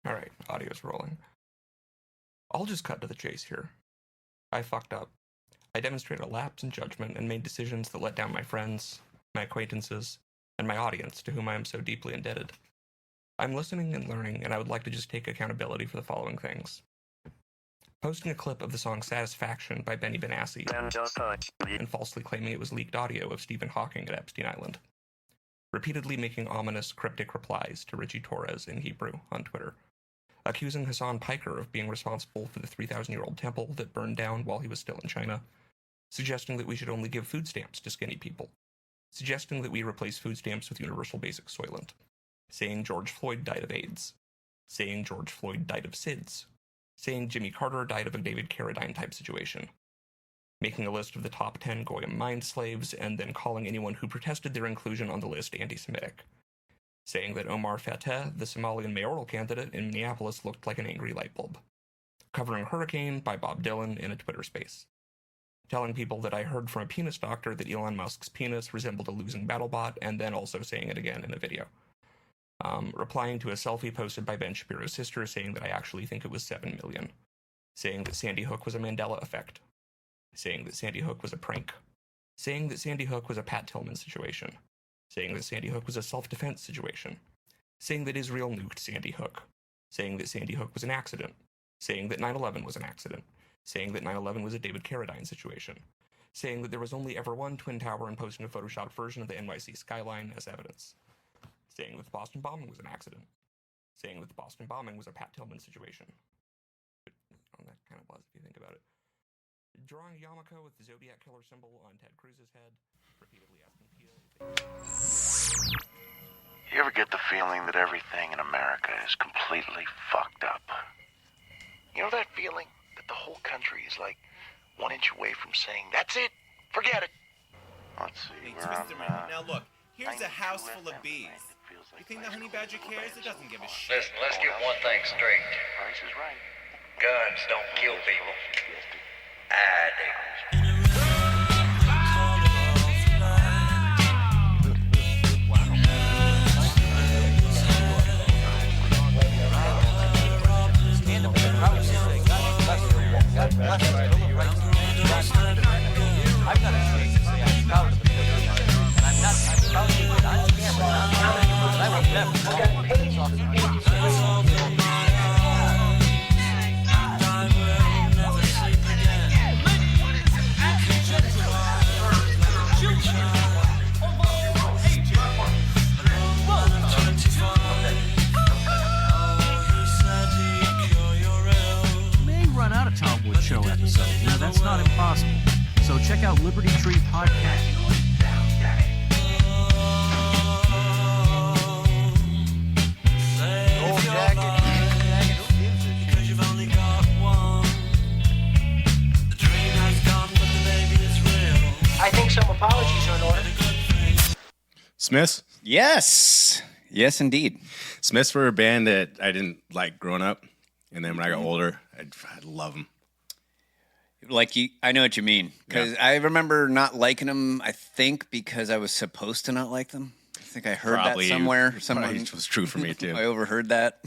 Alright, audio's rolling. I'll just cut to the chase here. I fucked up. I demonstrated a lapse in judgment and made decisions that let down my friends, my acquaintances, and my audience, to whom I am so deeply indebted. I'm listening and learning, and I would like to just take accountability for the following things. Posting a clip of the song Satisfaction by Benny Benassi, and falsely claiming it was leaked audio of Stephen Hawking at Epstein Island. Repeatedly making ominous, cryptic replies to Richie Torres in Hebrew on Twitter. Accusing Hassan Piker of being responsible for the 3,000-year-old temple that burned down while he was still in China. Suggesting that we should only give food stamps to skinny people. Suggesting that we replace food stamps with universal basic soylent. Saying George Floyd died of AIDS. Saying George Floyd died of SIDS. Saying Jimmy Carter died of a David Carradine type situation. Making a list of the top 10 Goyim mind slaves, and then calling anyone who protested their inclusion on the list anti-Semitic. Saying that Omar Fateh, the Somalian mayoral candidate in Minneapolis, looked like an angry light bulb. Covering Hurricane by Bob Dylan in a Twitter space. Telling people that I heard from a penis doctor that Elon Musk's penis resembled a losing BattleBot, and then also saying it again in a video. Replying to a selfie posted by Ben Shapiro's sister saying that I actually think it was 7 million. Saying that Sandy Hook was a Mandela effect. Saying that Sandy Hook was a prank. Saying that Sandy Hook was a Pat Tillman situation. Saying that Sandy Hook was a self-defense situation. Saying that Israel nuked Sandy Hook. Saying that Sandy Hook was an accident. Saying that 9/11 was an accident. Saying that 9/11 was a David Carradine situation. Saying that there was only ever one Twin Tower and posting a photoshopped version of the NYC skyline as evidence. Saying that the Boston bombing was an accident. Saying that the Boston bombing was a Pat Tillman situation. But, that kind of was, if you think about it. Drawing Yamako with the Zodiac Killer symbol on Ted Cruz's head. Repeatedly asking Peel if they... You ever get the feeling that everything in America is completely fucked up? You know that feeling? That the whole country is like 1 inch away from saying, that's it, forget it. Let's see, Hey, twist around. Now look, here's a house full of bees. You think the honey badger cares? It doesn't give a shit. Listen, let's get one thing straight. Price is right. Guns don't kill people. I do. Show episode. Now that's not impossible. So check out Liberty Tree Podcast. I think some apologies are in order. Smiths? Yes. Yes, indeed. Smiths were a band that I didn't like growing up. And then when I got older, I'd love them. Like I know what you mean. Because I remember not liking them, I think, because I was supposed to not like them. I think I heard that somewhere. Someone was true for me, too. I overheard that.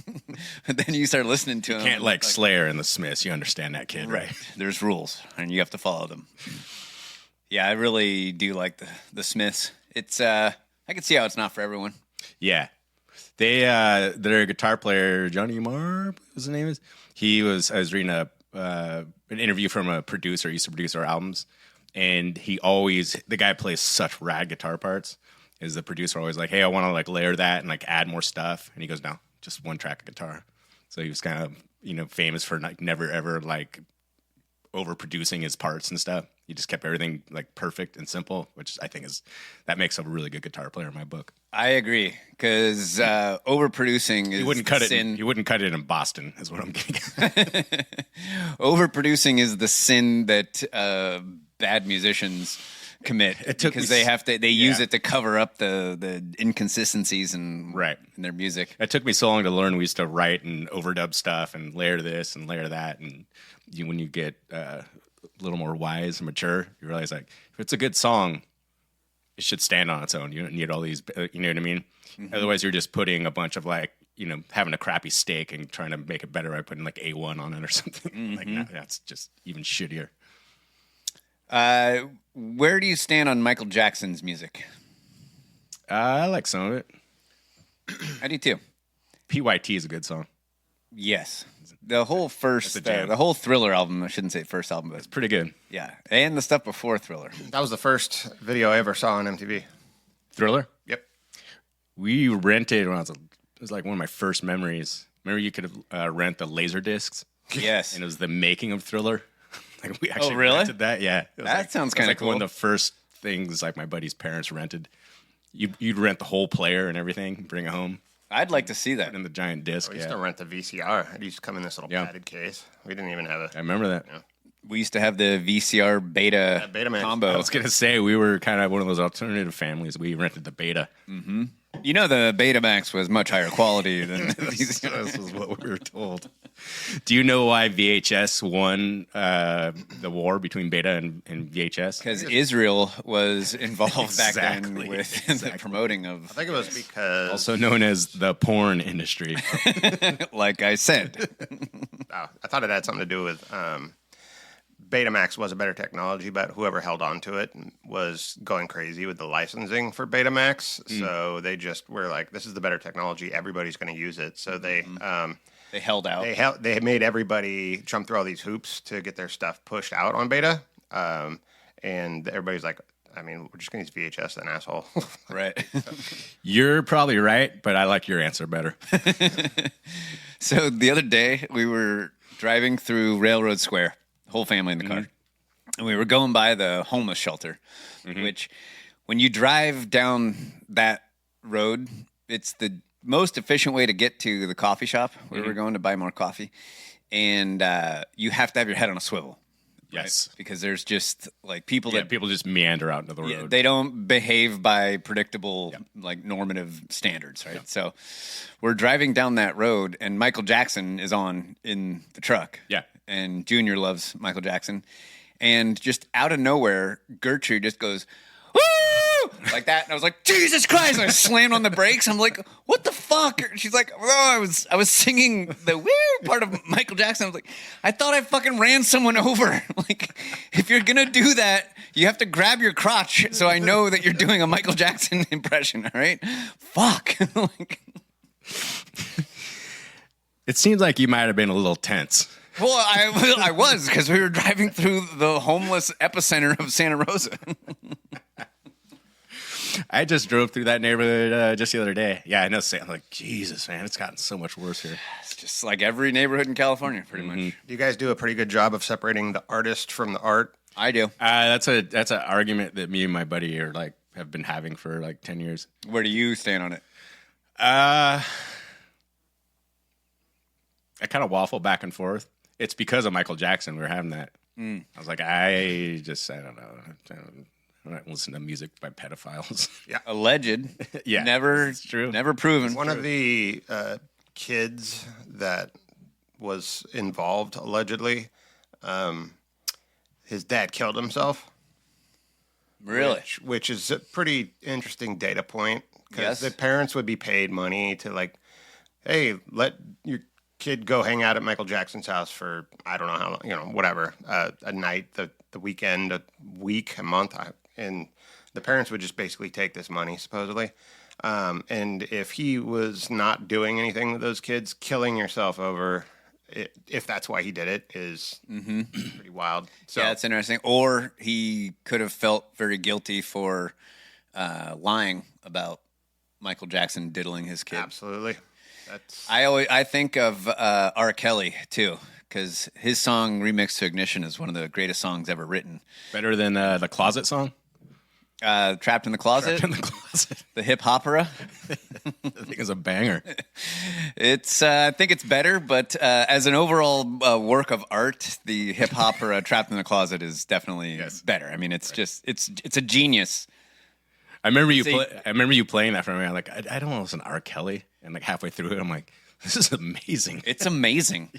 But then you start listening to them. You can't like Slayer and the Smiths. You understand that, kid, right? There's rules, and you have to follow them. Yeah, I really do like the Smiths. It's I can see how it's not for everyone. Yeah. Their guitar player, Johnny Marr, what his name is? I was reading an interview from a producer, used to produce our albums, and the guy plays such rad guitar parts. Is the producer always like, hey, I want to like layer that and like add more stuff, and he goes, no, just one track of guitar. So he was kind of famous for like never ever like overproducing his parts and stuff. He just kept everything like perfect and simple, which I think that makes him a really good guitar player in my book. I agree, because overproducing is you wouldn't cut it. You wouldn't cut it in Boston, is what I'm getting at. Overproducing is the sin that bad musicians commit, because they use it to cover up the inconsistencies in their music. It took me so long to learn. We used to write and overdub stuff and layer this and layer that, and when you get a little more wise and mature, you realize like if it's a good song, it should stand on its own. You don't need all these, you know what I mean? Mm-hmm. Otherwise, you're just putting a bunch of like having a crappy steak and trying to make it better by putting like A1 on it or something. Like that's just even shittier. Where do you stand on Michael Jackson's music? I like some of it. I do too. PYT is a good song. Yes. The whole jam. the whole Thriller album, I shouldn't say first album, but It's pretty good. yeah. And the stuff before Thriller. That was the first video I ever saw on MTV. Thriller? Yep. We rented when it was like one of my first memories. Remember you could rent the laser discs? Yes. And it was the making of Thriller. Like we actually really? rented that. Yeah. It was That sounds it was kinda one of cool. the first things like my buddy's parents rented. You'd rent the whole player and everything, bring it home. I'd like to see that. Put it in the giant disc. We used Yeah. to rent the VCR. It used to come in this little padded case. We didn't even have I remember that. We used to have the VCR beta Betamax. combo. I was going to say, we were kind of one of those alternative families. We rented the beta. You know, the Betamax was much higher quality than the This VCR. was what we were told. Do you know why VHS won the war between beta and VHS? Because Israel was involved back then Exactly. with the promoting I of, think it was because Also known as the porn industry. like I said. I thought it had something to do with Betamax was a better technology, but whoever held on to it was going crazy with the licensing for Betamax. So they just were like, "This is the better technology. Everybody's going to use it." So they held out. they made everybody jump through all these hoops to get their stuff pushed out on beta. And everybody's like, "I mean, we're just going to use VHS, then, asshole." Right. You're probably right, but I like your answer better. So the other day, we were driving through Railroad Square, whole family in the car, and we were going by the homeless shelter, which when you drive down that road, it's the most efficient way to get to the coffee shop where we were going to buy more coffee. And you have to have your head on a swivel. Yes. Right? Because there's just like people Yeah, that people just meander out into the road. yeah, they don't behave by predictable, like normative standards, right? So we're driving down that road, and Michael Jackson is on in the truck. Yeah. And Junior loves Michael Jackson. And just out of nowhere, Gertrude just goes, "Woo!" like that. And I was like, Jesus Christ. And I slammed on the brakes. I'm like, what the fuck? She's like, oh, I was singing the woo part of Michael Jackson. I was like, I thought I fucking ran someone over. Like, if you're going to do that, you have to grab your crotch so I know that you're doing a Michael Jackson impression, all right? Fuck. Like, It seems like you might have been a little tense. well, I was, because we were driving through the homeless epicenter of Santa Rosa. I just drove through that neighborhood just the other day. Yeah, I know. I'm like, Jesus, man, it's gotten so much worse here. It's just like every neighborhood in California, pretty much. You guys do a pretty good job of separating the artist from the art. I do. That's an argument that me and my buddy have been having for like 10 years. Where do you stand on it? I kind of waffle back and forth. It's because of Michael Jackson we were having that. I was like, I don't know. I don't listen to music by pedophiles. Yeah. Alleged. Yeah, Never. it's true. Never proven. One of the kids that was involved, allegedly, his dad killed himself. Really? Which is a pretty interesting data point. Yes. Because the parents would be paid money to, like, hey, let your kid go hang out at Michael Jackson's house for, I don't know how long, whatever, a night, the weekend, a week, a month. And the parents would just basically take this money, supposedly. And if he was not doing anything with those kids, killing yourself over it, if that's why he did it, is pretty wild. So, Yeah, it's interesting. Or he could have felt very guilty for lying about Michael Jackson diddling his kid. absolutely. That's I think of R. Kelly too, because his song "Remix to Ignition" is one of the greatest songs ever written. Better than the Closet song? Trapped in the Closet, Trapped in the Closet. the hip opera. I think it's a banger. It's I think it's better, but as an overall work of art, the hip opera "Trapped in the Closet" is definitely better. I mean, it's just it's a genius. I remember you playing that for me. I'm like, I don't want to listen to R. Kelly. And like halfway through it, I'm like, this is amazing. It's amazing.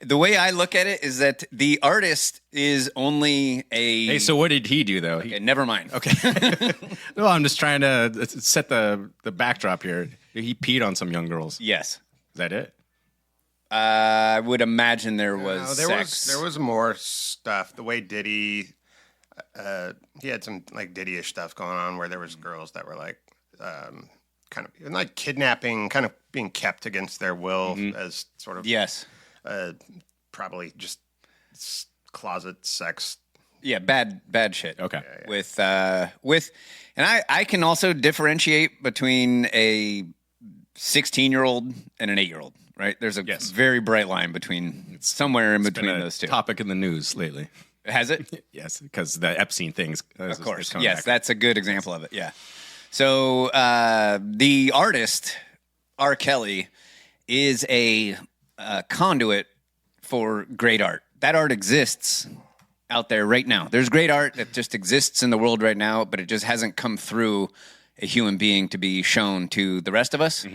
The way I look at it is that the artist is only a. Hey, so what did he do though? Okay, never mind. Okay. No, I'm just trying to set the backdrop here. He peed on some young girls. Yes. Is that it? I would imagine there was sex. There was more stuff. The way Diddy, he had some like Diddy-ish stuff going on where there was girls that were like kind of like kidnapping, kind of being kept against their will as sort of Yes. Probably just closet sex. Yeah, bad shit. Okay. With and I can also differentiate between a 16-year-old and an 8-year-old, right? There's a very bright line between somewhere in between those two. Topic in the news lately. Has it? Yes, because the Epstein things. Of course. Yes, that's a good example of it. Yeah. So the artist R. Kelly is a conduit for great art. That art exists out there right now. There's great art that just exists in the world right now, but it just hasn't come through a human being to be shown to the rest of us.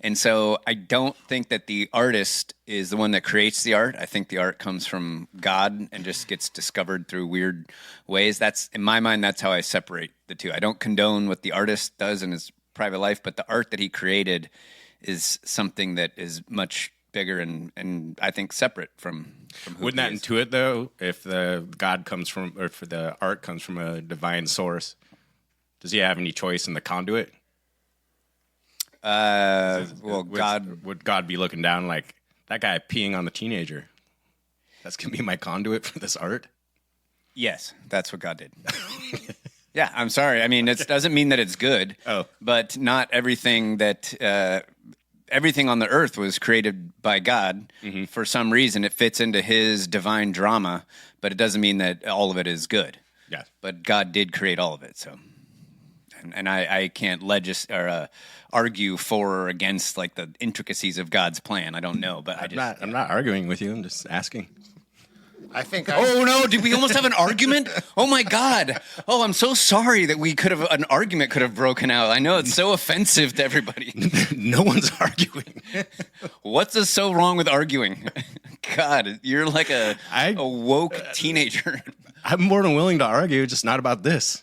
And so I don't think that the artist is the one that creates the art. I think the art comes from God and just gets discovered through weird ways. That's, in my mind, that's how I separate the two. I don't condone what the artist does in his private life, but the art that he created is something that is much bigger and I think separate from who Wouldn't that he is. intuit though? If the God comes from, or if the art comes from a divine source, does he have any choice in the conduit? Well, God would God be looking down like that guy peeing on the teenager? That's gonna be my conduit for this art. Yes, that's what God did. Yeah, I'm sorry. I mean, it doesn't mean that it's good. Oh. But not everything that everything on the earth was created by God. For some reason, it fits into His divine drama, but it doesn't mean that all of it is good. Yeah. But God did create all of it, so. And I can't argue for or against like the intricacies of God's plan. I don't know, but I'm not arguing with you. I'm just asking. I think. Oh no! Did we almost have an argument? Oh my God! Oh, I'm so sorry that an argument could have broken out. I know it's so offensive to everybody. No one's arguing. What's so wrong with arguing? God, you're like a woke teenager. I'm more than willing to argue, just not about this.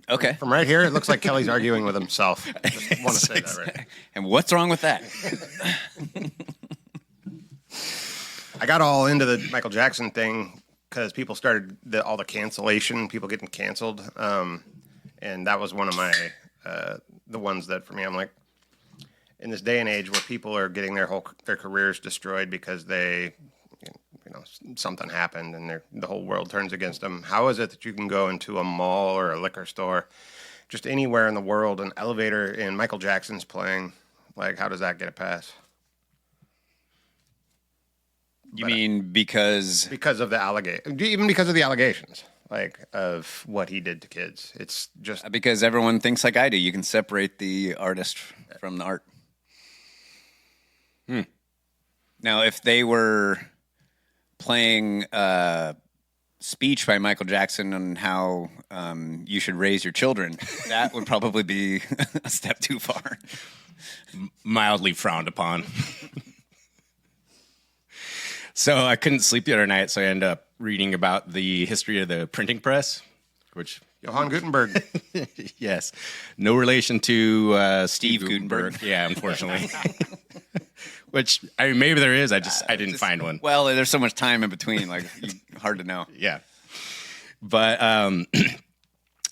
Okay. From right here, it looks like Kelly's arguing with himself. Just want to say that right. And what's wrong with that? I got all into the Michael Jackson thing because people started all the cancellation, people getting canceled, and that was one of my the ones that for me I'm like, in this day and age where people are getting their careers destroyed because they, something happened and the whole world turns against them. How is it that you can go into a mall or a liquor store, just anywhere in the world, an elevator, and Michael Jackson's playing? Like, how does that get a pass? You mean because of the even because of the allegations, like of what he did to kids? It's just because everyone thinks like I do. You can separate the artist from the art. Now, if they were playing a speech by Michael Jackson on how you should raise your children, that would probably be a step too far. Mildly frowned upon. So I couldn't sleep the other night, so I ended up reading about the history of the printing press, which Johann Gutenberg. Yes, no relation to Steve Gutenberg. Yeah, unfortunately. Which I mean, maybe there is. I didn't find one. Well, there's so much time in between, like hard to know. Yeah, but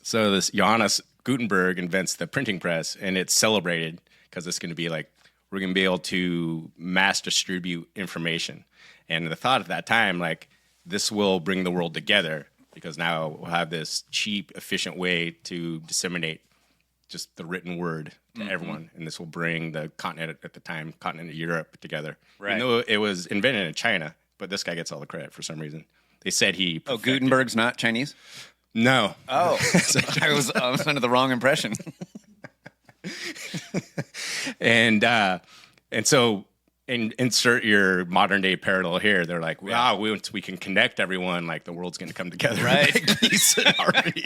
so this Johannes Gutenberg invents the printing press, and it's celebrated because it's going to be like we're going to be able to mass distribute information. And the thought at that time, like, this will bring the world together because now we'll have this cheap, efficient way to disseminate just the written word to everyone. And this will bring the continent at the time, continent of Europe together. Right. Even though it was invented in China, but this guy gets all the credit for some reason. They said he perfected. Oh, Gutenberg's not Chinese? No. Oh, I was under the wrong impression. And so... And insert your modern day parallel here. They're like, wow, once we can connect everyone, like the world's going to come together. Right. Peace and harmony.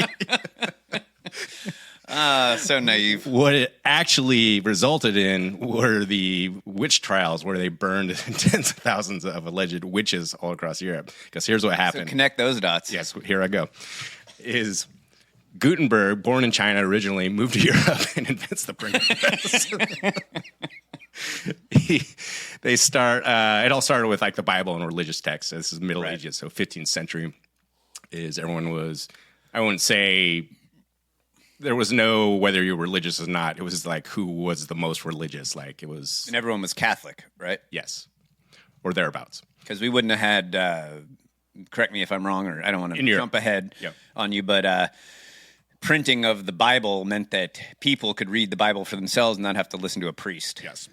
So naive. What it actually resulted in were the witch trials, where they burned tens of thousands of alleged witches all across Europe. Because here's what So happened. connect those dots. Yes, here I go. Is Gutenberg, born in China originally, moved to Europe and invents the printing press. It all started with like the Bible and religious texts. This is Middle Ages, so 15th century. Everyone was, I wouldn't say there was no whether you're religious or not. It was like who was the most religious. Like it was, And everyone was Catholic, right? yes, or thereabouts. Because we wouldn't have had, correct me if I'm wrong, or I don't want to In Europe. jump ahead Yep. on you, but printing of the Bible meant that people could read the Bible for themselves and not have to listen to a priest. Yes.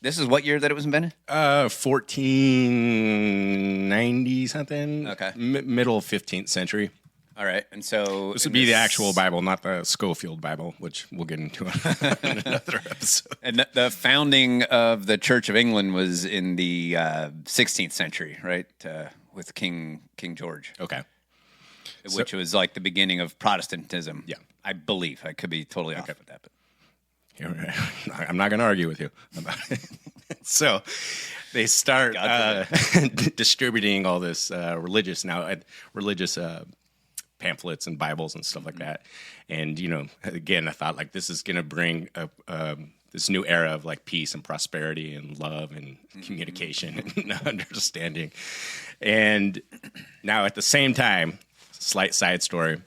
This is what year that it was invented? 1490 something. Okay. Middle 15th century. All right. And so This would be the actual Bible, not the Schofield Bible, which we'll get into in another episode. And the founding of the Church of England was in the 16th century, right? With King George. Okay. Which was like the beginning of Protestantism. Yeah. I believe. I could be totally off with that. But. I'm not going to argue with you about it. So they start distributing all this religious pamphlets and Bibles and stuff like that. And, again, I thought like this is going to bring this new era of like peace and prosperity and love and communication and understanding. And now at the same time, slight side story,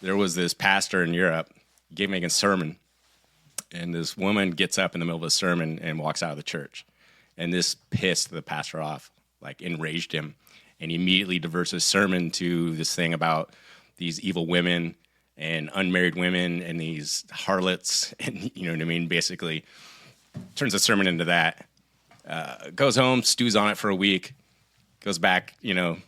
there was this pastor in Europe giving a sermon. And this woman gets up in the middle of a sermon and walks out of the church. And this pissed the pastor off, like enraged him. And he immediately diverts his sermon to this thing about these evil women and unmarried women and these harlots. And you know what I mean? Basically turns the sermon into that. Goes home, stews on it for a week. Goes back,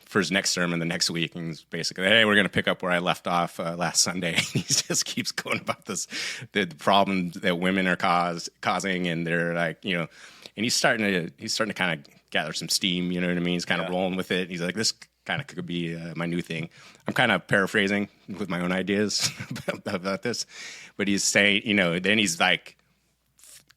for his next sermon the next week, and he's basically, hey, we're going to pick up where I left off last Sunday. He just keeps going about the problem that women are causing, and they're like, and he's starting to kind of gather some steam. You know what I mean? He's kind of rolling with it. He's like, this kind of could be my new thing. I'm kind of paraphrasing with my own ideas about this, but he's saying, then he's like,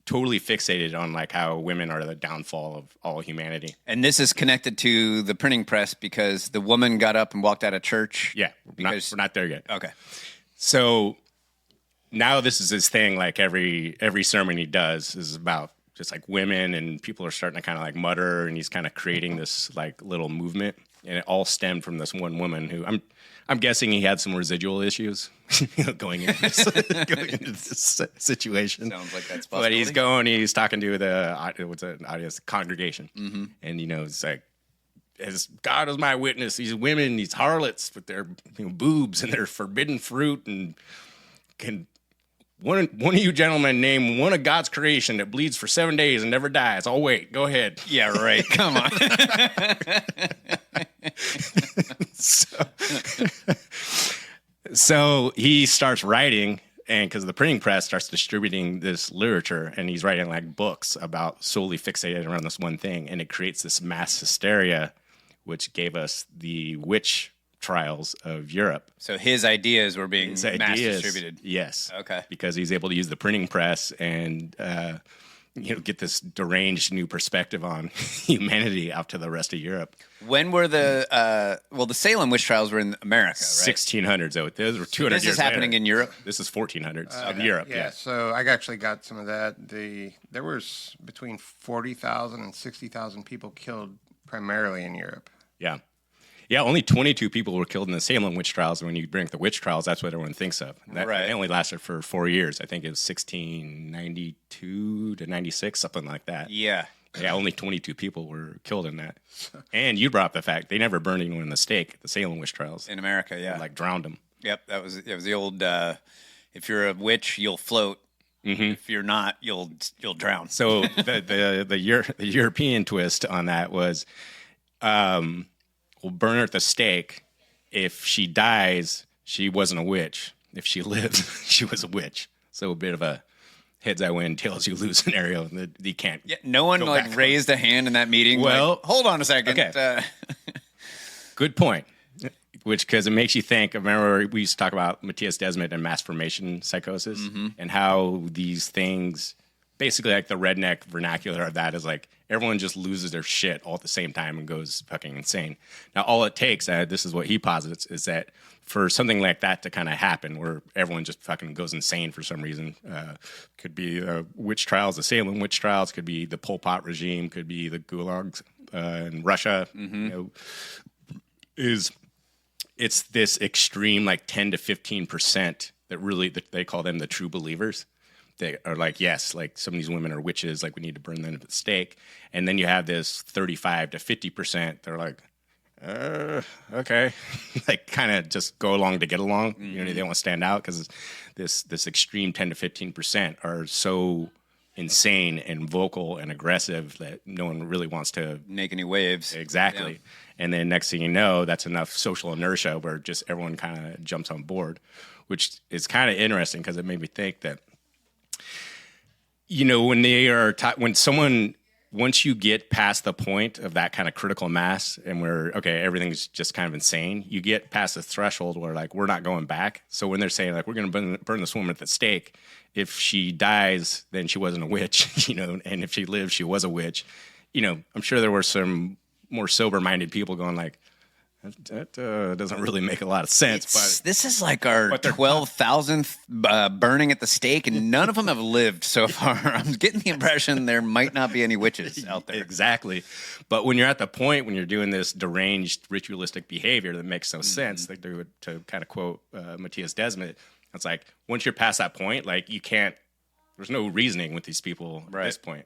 totally fixated on like how women are the downfall of all humanity. And this is connected to the printing press because the woman got up and walked out of church. Yeah, we're not there yet. Okay. So now this is his thing. Like every sermon he does is about just like women, and people are starting to kind of like mutter, and he's kind of creating this like little movement, and it all stemmed from this one woman who I'm guessing he had some residual issues going into this situation. Sounds like that's possible. But he's talking to the audience, congregation, and it's like, as God is my witness, these women, these harlots with their boobs and their forbidden fruit, and can one of you gentlemen name one of God's creation that bleeds for 7 days and never dies? Oh wait, go ahead. Yeah, right. Come on. So he starts writing, and because the printing press starts distributing this literature, and he's writing like books about solely fixated around this one thing, and it creates this mass hysteria, which gave us the witch trials of Europe. So his ideas were being mass distributed. Yes. Okay. Because he's able to use the printing press and get this deranged new perspective on humanity out to the rest of Europe. When were the Salem Witch Trials were in America, right? 1600s. Those were 200 years This is happening later. in Europe? This is 1400s of Europe. Yeah, so I actually got some of that. There was between 40,000 and 60,000 people killed primarily in Europe. Yeah. Yeah, only 22 people were killed in the Salem Witch Trials. And when you bring up the witch trials, that's what everyone thinks of. They only lasted for 4 years. I think it was 1692 to 96, something like that. Yeah. Yeah, only 22 people were killed in that. And you brought up the fact they never burned anyone in the stake at the Salem Witch Trials. In America, yeah. Like drowned them. Yep, it was the old, if you're a witch, you'll float. Mm-hmm. If you're not, you'll drown. So the European twist on that was, we'll burn her at the stake. If she dies, she wasn't a witch. If she lives, she was a witch. So a bit of a heads I win, tails you lose scenario that you can't. Yeah, no one raised a hand in that meeting. Well, hold on a second. Okay. Good point. because it makes you think. Remember, we used to talk about Matthias Desmet and mass formation psychosis, and how these things, basically, like the redneck vernacular of that is like everyone just loses their shit all at the same time and goes fucking insane. Now, all it takes, this is what he posits, is that for something like that to kind of happen, where everyone just fucking goes insane for some reason, could be witch trials, the Salem witch trials, could be the Pol Pot regime, could be the gulags in Russia, it's this extreme, like 10 to 15% that they call them the true believers. They are like, yes, like some of these women are witches, like we need to burn them at the stake. And then you have this 35 to 50%. They're like, okay, like kind of just go along to get along. You know, they don't want to stand out because this extreme 10 to 15% are so insane and vocal and aggressive that no one really wants to make any waves. Exactly. Yeah. And then next thing you know, that's enough social inertia where just everyone kind of jumps on board, which is kind of interesting because it made me think that, you know, when they are when someone, once you get past the point of that kind of critical mass and where, okay, everything's just kind of insane, you get past the threshold where like, we're not going back. So when they're saying like, we're going to burn this woman at the stake, if she dies, then she wasn't a witch, you know, and if she lives, she was a witch. You know, I'm sure there were some more sober-minded people going like, that doesn't really make a lot of sense. But this is like our 12,000th burning at the stake, and none of them have lived so far. I'm getting the impression there might not be any witches out there. Exactly. But when you're at the point when you're doing this deranged ritualistic behavior that makes no sense, like to kind of quote Matthias Desmet, it's like once you're past that point, like you can't, there's no reasoning with these people at this point.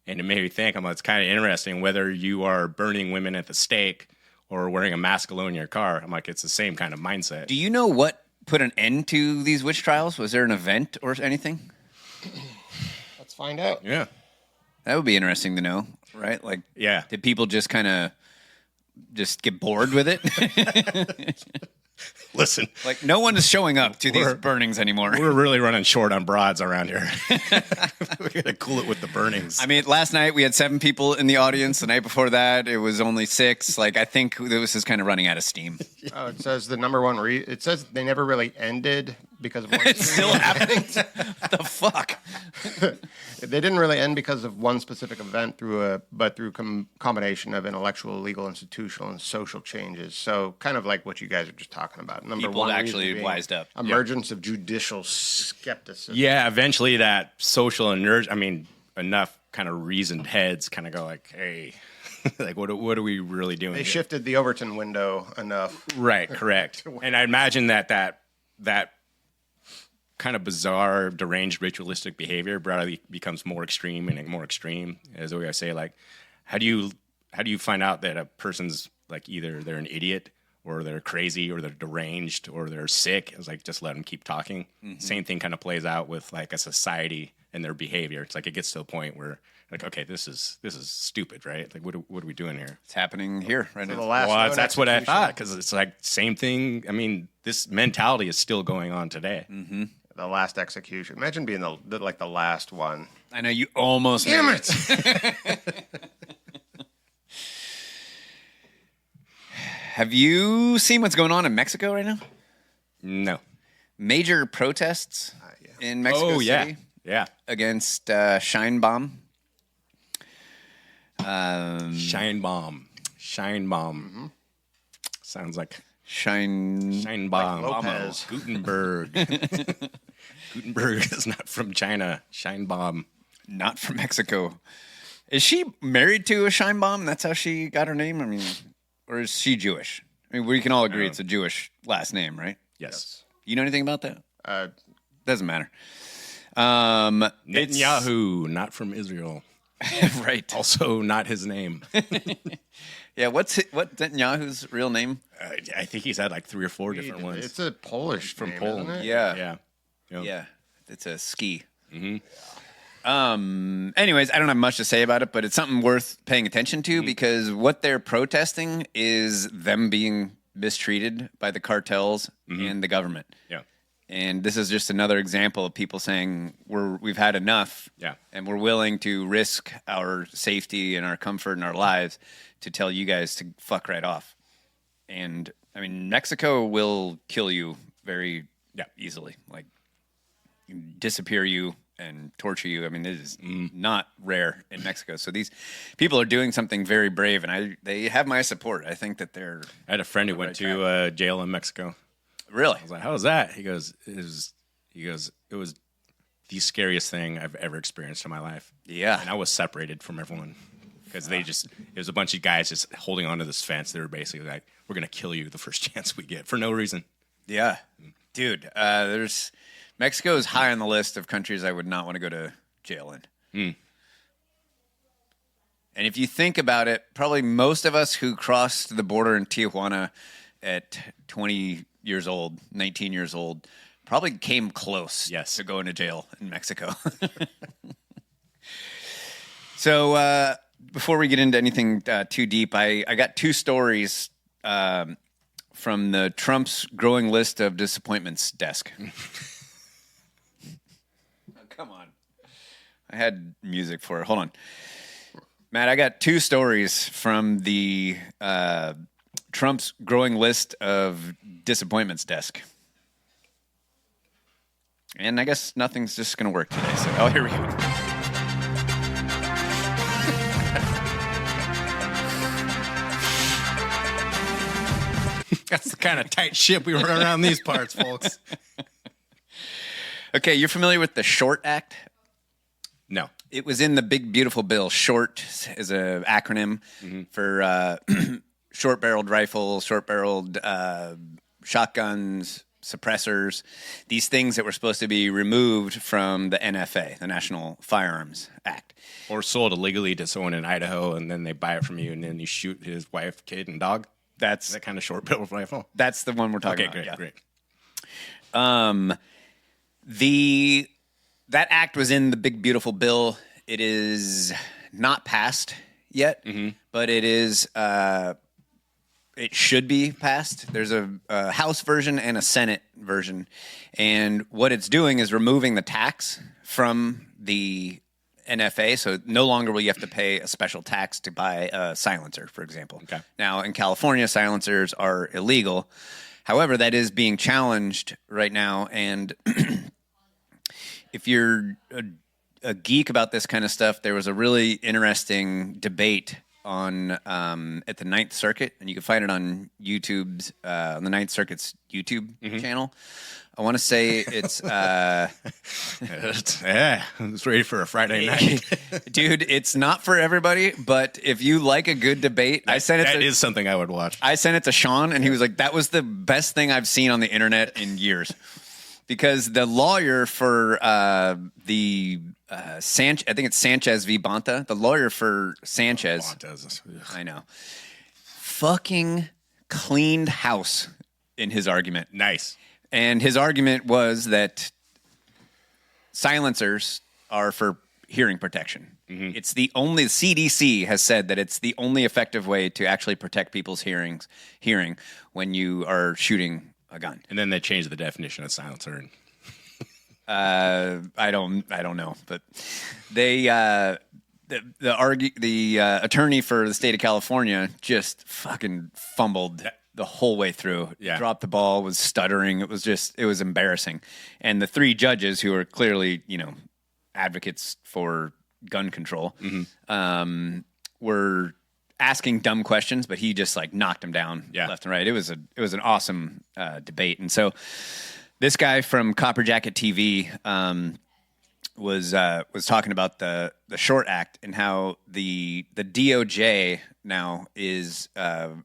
And it made me think, it's kind of interesting whether you are burning women at the stake or wearing a mask alone in your car. I'm like, it's the same kind of mindset. Do you know what put an end to these witch trials? Was there an event or anything? Let's find out. Yeah. That would be interesting to know, right? Like, yeah. Did people just kind of just get bored with it? Listen. Like, no one is showing up to these burnings anymore. We're really running short on broads around here. We got to cool it with the burnings. I mean, last night we had 7 people in the audience. The night before that, it was only 6. Like, I think this is kind of running out of steam. Oh, it says the number one it says they never really ended because of one. It's still happening. What the fuck? They didn't really end because of one specific event but through combination of intellectual, legal, institutional, and social changes. So kind of like what you guys are just talking about. Number people one actually wised up. Emergence of judicial skepticism. Yeah, eventually that social inertia, enough kind of reasoned heads kind of go like, hey, like what are we really doing? They here? shifted the Overton window enough. Right, correct. And I imagine that kind of bizarre, deranged, ritualistic behavior gradually becomes more extreme and more extreme. As we always say, like, how do you find out that a person's like either they're an idiot or they're crazy or they're deranged or they're sick? It's like just let them keep talking. Mm-hmm. Same thing kind of plays out with like a society and their behavior. It's like it gets to a point where like, okay, this is stupid, right? Like, what are we doing here? It's happening here right now. Well, that's what I thought because it's like same thing. I mean, this mentality is still going on today. Mm-hmm. The last execution. Imagine being the last one. I know you almost. Damn it! Have you seen what's going on in Mexico right now? No. Major protests in Mexico City. Yeah. Against Shine Bomb. Shine Bomb. Mm-hmm. Sounds like Shine Bomb. Like Lopez. Gutenberg. Gutenberg is not from China. Shine Bomb. Not from Mexico. Is she married to a Shine Bomb? That's how she got her name? I mean, or is she Jewish? I mean, we can all agree it's a Jewish last name, right? Yes. You know anything about that? Doesn't matter. Netanyahu, not from Israel. Right. Also not his name. Yeah, what Netanyahu's real name? I think he's had like 3 or 4 different ones. It's a Polish from name, Poland. isn't it? Yeah. Yeah. It's a ski. Mm-hmm. Anyways, I don't have much to say about it, but it's something worth paying attention to because what they're protesting is them being mistreated by the cartels and the government. Yeah. And this is just another example of people saying we've had enough, and we're willing to risk our safety and our comfort and our lives to tell you guys to fuck right off. And I mean, Mexico will kill you very easily. Like, disappear you and torture you. I mean, it is not rare in Mexico. So these people are doing something very brave, and they have my support. I think that they're. I had a friend who went to jail in Mexico. Really? I was like, "How was that?" He goes, "It was the scariest thing I've ever experienced in my life." Yeah, and I was separated from everyone because it was a bunch of guys just holding onto this fence. They were basically like, "We're gonna kill you the first chance we get for no reason." Yeah, dude. Mexico is high on the list of countries I would not want to go to jail in. And if you think about it, probably most of us who crossed the border in Tijuana at 20 years old, 19 years old, probably came close to going to jail in Mexico. So before we get into anything too deep, I got two stories from the Trump's growing list of disappointments desk. Come on. I had music for it. Hold on. Matt, I got two stories from the Trump's growing list of disappointments desk. And I guess nothing's just going to work today. So, here we go. That's the kind of tight ship we run around these parts, folks. Okay, you're familiar with the SHORT Act? No. It was in the Big Beautiful Bill. SHORT is an acronym for short-barreled rifles, short-barreled shotguns, suppressors, these things that were supposed to be removed from the NFA, the National Firearms Act. Or sold illegally to someone in Idaho, and then they buy it from you, and then you shoot his wife, kid, and dog. That's that kind of short-barreled rifle. That's the one we're talking about. Okay, great. That act was in the Big Beautiful Bill. It is not passed yet, but it is. It should be passed. There's a House version and a Senate version, and what it's doing is removing the tax from the NFA. So no longer will you have to pay a special tax to buy a silencer, for example. Okay. Now in California, silencers are illegal. However, that is being challenged right now, and if you're a geek about this kind of stuff, there was a really interesting debate on at the Ninth Circuit, and you can find it on YouTube's on the Ninth Circuit's YouTube channel. I want to say it's yeah, I was ready for a Friday night. Dude, it's not for everybody, but if you like a good debate, that is something I would watch. I sent it to Sean, and he was like, that was the best thing I've seen on the internet in years. Because the lawyer for I think it's Sanchez v. Bonta, the lawyer for Sanchez, I know, fucking cleaned house in his argument. Nice. And his argument was that silencers are for hearing protection. It's the CDC has said that it's the only effective way to actually protect people's hearing when you are shooting a gun. And then they changed the definition of silencer. I don't know, but they the attorney for the state of California just fucking fumbled the whole way through. Yeah. Dropped the ball, was stuttering. It was embarrassing. And the three judges who are clearly, advocates for gun control, were asking dumb questions, but he just knocked them down left and right. It was an awesome debate. And so this guy from Copper Jacket TV was talking about the SHORT Act and how the DOJ now is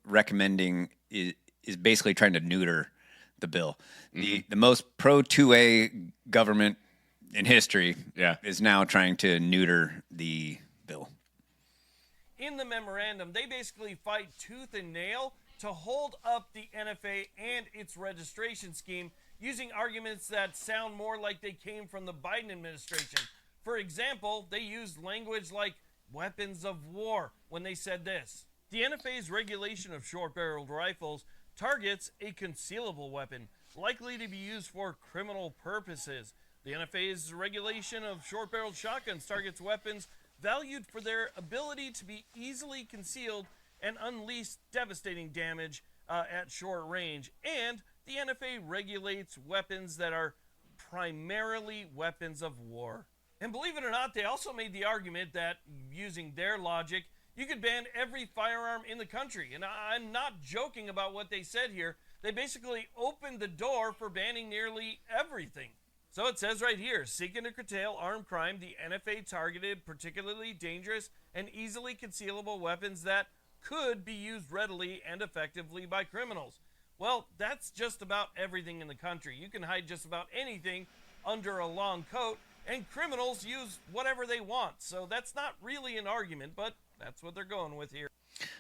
recommending is basically trying to neuter the bill. The most pro 2A government in history is now trying to neuter the bill. In the memorandum, they basically fight tooth and nail to hold up the NFA and its registration scheme using arguments that sound more like they came from the Biden administration. For example, they used language like weapons of war when they said this. The NFA's regulation of short-barreled rifles targets a concealable weapon, likely to be used for criminal purposes. The NFA's regulation of short-barreled shotguns targets weapons valued for their ability to be easily concealed and unleash devastating damage at short range, and the NFA regulates weapons that are primarily weapons of war. And believe it or not, they also made the argument that, using their logic, you could ban every firearm in the country. And I'm not joking about what they said here. They basically opened the door for banning nearly everything. So it says right here, seeking to curtail armed crime, the NFA targeted particularly dangerous and easily concealable weapons that could be used readily and effectively by criminals. Well, that's just about everything in the country. You can hide just about anything under a long coat, and criminals use whatever they want. So that's not really an argument, but that's what they're going with here.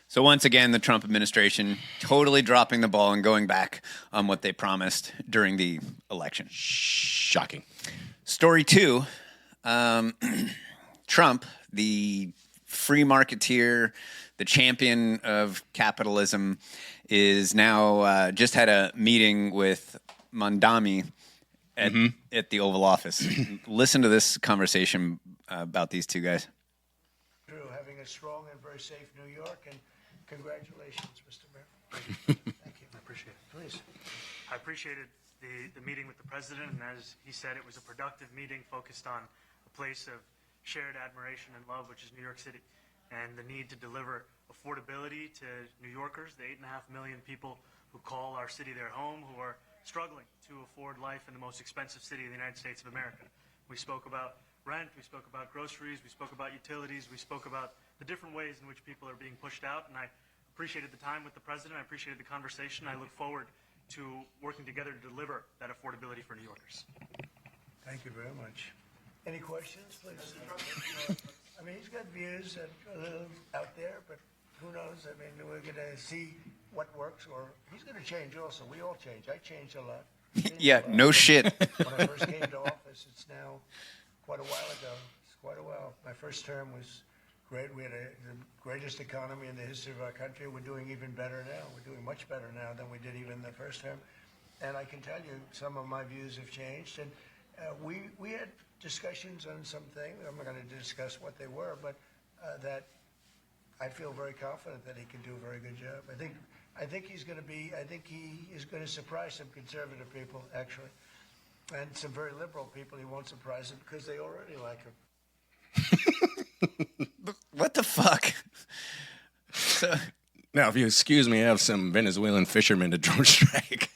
So once again, the Trump administration totally dropping the ball and going back on what they promised during the election. Shocking. Story 2, Trump, the free marketeer, the champion of capitalism, is now just had a meeting with Mondami at the Oval Office. Listen to this conversation about these two guys. Having a strong and very safe New York, and congratulations, Mr. Mayor. Thank you. I appreciate it. Please. I appreciated the meeting with the president, and as he said, it was a productive meeting focused on a place of shared admiration and love, which is New York City, and the need to deliver affordability to New Yorkers, the 8.5 million people who call our city their home, who are struggling to afford life in the most expensive city in the United States of America. We spoke about rent, we spoke about groceries, we spoke about utilities, we spoke about the different ways in which people are being pushed out, and I appreciated the time with the president, I appreciated the conversation, I look forward to working together to deliver that affordability for New Yorkers. Thank you very much. Any questions, please? I mean, he's got views that are a little out there, but who knows? I mean, we're going to see what works, or he's going to change also. We all change. I changed a lot. Yeah, no shit. When I first came to office, it's now quite a while ago. It's quite a while. My first term was great. We had the greatest economy in the history of our country. We're doing even better now. We're doing much better now than we did even the first term. And I can tell you some of my views have changed. And we had discussions on some things. I'm not going to discuss what they were, but that I feel very confident that he can do a very good job. I think he's going to be. I think he is going to surprise some conservative people, actually, and some very liberal people. He won't surprise them because they already like him. What the fuck? Now, if you excuse me, I have some Venezuelan fishermen to drone strike.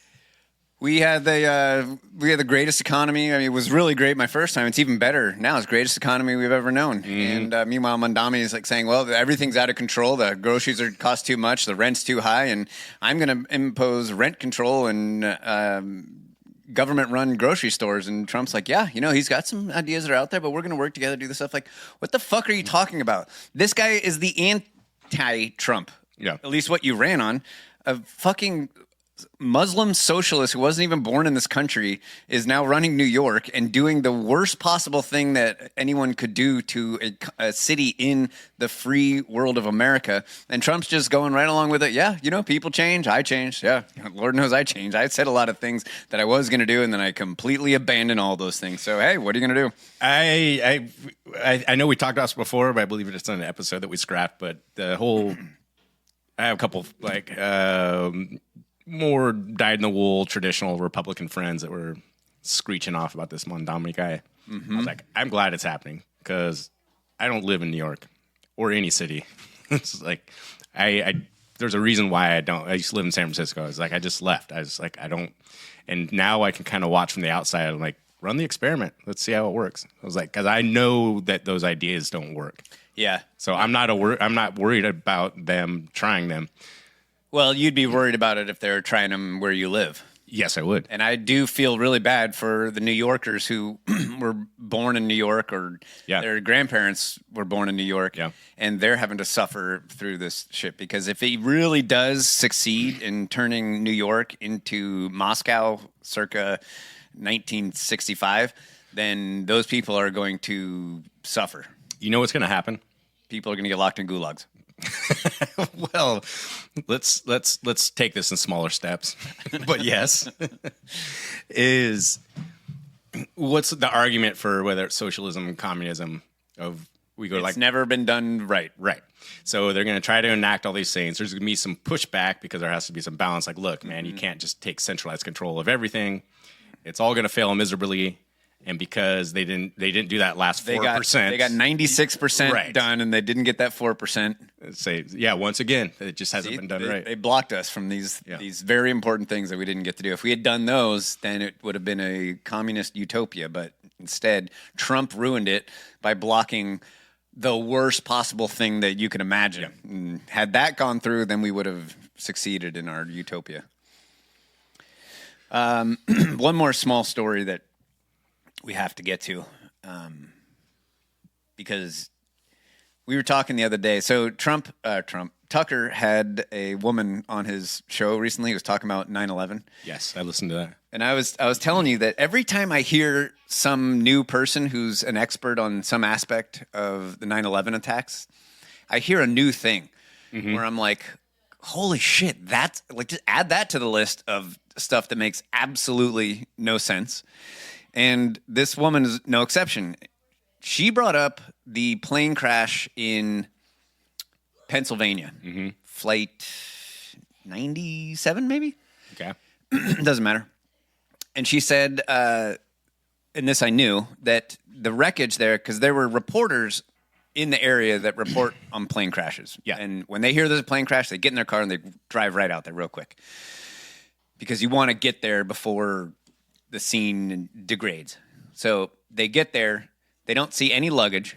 We had the greatest economy. I mean, it was really great my first time. It's even better now. It's the greatest economy we've ever known. Mm-hmm. And meanwhile, Mondami is like saying, well, everything's out of control. The groceries cost too much. The rent's too high. And I'm going to impose rent control and government-run grocery stores. And Trump's like, yeah, he's got some ideas that are out there, but we're going to work together to do this stuff. Like, what the fuck are you talking about? This guy is the anti-Trump. Yeah. At least what you ran on. A fucking Muslim socialist who wasn't even born in this country is now running New York and doing the worst possible thing that anyone could do to a city in the free world of America. And Trump's just going right along with it. Yeah, people change. I changed. Yeah, Lord knows I changed. I said a lot of things that I was going to do, and then I completely abandoned all those things. So, hey, what are you going to do? I know we talked about this before, but I believe it's on an episode that we scrapped. But the whole, I have a couple more dyed-in-the-wool traditional Republican friends that were screeching off about this Mondami guy. Mm-hmm. I was like, I'm glad it's happening because I don't live in New York or any city. It's like there's a reason why I don't. I used to live in San Francisco. I was like, I just left. I was like, I don't. And now I can kind of watch from the outside. I'm like, run the experiment. Let's see how it works. I was like, because I know that those ideas don't work. Yeah. So I'm not worried about them trying them. Well, you'd be worried about it if they're trying them where you live. Yes, I would. And I do feel really bad for the New Yorkers who were born in New York or their grandparents were born in New York. Yeah. And they're having to suffer through this shit. Because if he really does succeed in turning New York into Moscow circa 1965, then those people are going to suffer. You know what's going to happen? People are going to get locked in gulags. Well, let's take this in smaller steps. But yes, what's the argument for whether it's socialism and communism of we go It's never been done right. Right. So they're going to try to enact all these things. There's going to be some pushback because there has to be some balance. Like, look, man, you can't just take centralized control of everything. It's all going to fail miserably. And because they didn't do that last 4%. They got 96% Right. done, and they didn't get that 4%. Say, yeah, once again, it just hasn't been done right. They blocked us from these very important things that we didn't get to do. If we had done those, then it would have been a communist utopia. But instead, Trump ruined it by blocking the worst possible thing that you can imagine. And had that gone through, then we would have succeeded in our utopia. One more small story that we have to get to, because we were talking the other day. So Tucker had a woman on his show recently. He was talking about 9/11. Yes, I listened to that. And I was telling you that every time I hear some new person who's an expert on some aspect of the 9/11 attacks, I hear a new thing where I'm like, holy shit, that's like, just add that to the list of stuff that makes absolutely no sense. And this woman is no exception. She brought up the plane crash in Pennsylvania, flight 97, maybe? Okay. Doesn't matter. And she said, and this I knew, that the wreckage there, because there were reporters in the area that report on plane crashes. Yeah. And when they hear there's a plane crash, they get in their car and they drive right out there real quick. Because you want to get there before the scene degrades. So they get there, they don't see any luggage.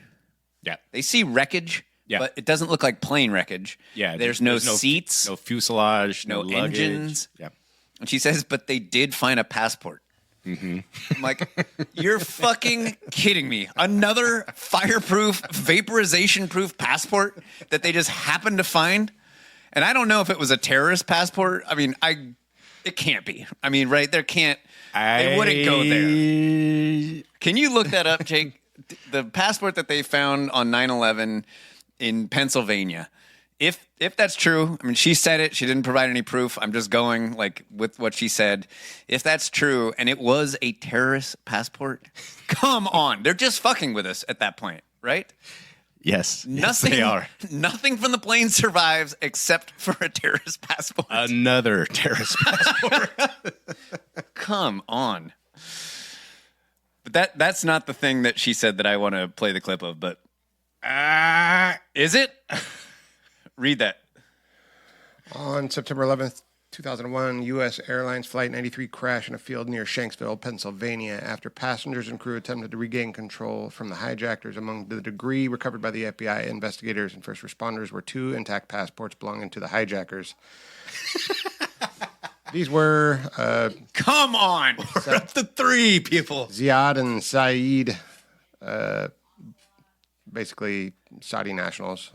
Yeah. They see wreckage, Yeah. but it doesn't look like plane wreckage. Yeah. There's no seats, no fuselage, no luggage. engines. Yeah. And she says, but they did find a passport. I'm like, you're fucking kidding me. Another fireproof, vaporization-proof passport that they just happened to find? And I don't know if it was a terrorist passport. I mean, it can't be. I mean, right? They wouldn't go there. Can you look that up, Jake? The passport that they found on 9/11 in Pennsylvania. If that's true, I mean, she said it. She didn't provide any proof. I'm just going like with what she said. If that's true, and it was a terrorist passport, come on. They're just fucking with us at that point, right? Yes. Nothing, yes, they are. Nothing from the plane survives except for a terrorist passport. Another terrorist passport. Come on. But that's not the thing that she said that I want to play the clip of, but is it? Read that. On September 11th, 2001, U.S. Airlines Flight 93 crashed in a field near Shanksville, Pennsylvania, after passengers and crew attempted to regain control from the hijackers. Among the debris recovered by the FBI investigators and first responders were 2 intact passports belonging to the hijackers. These were... Come on! We're up to 3 people. Ziad and Saeed, basically Saudi nationals.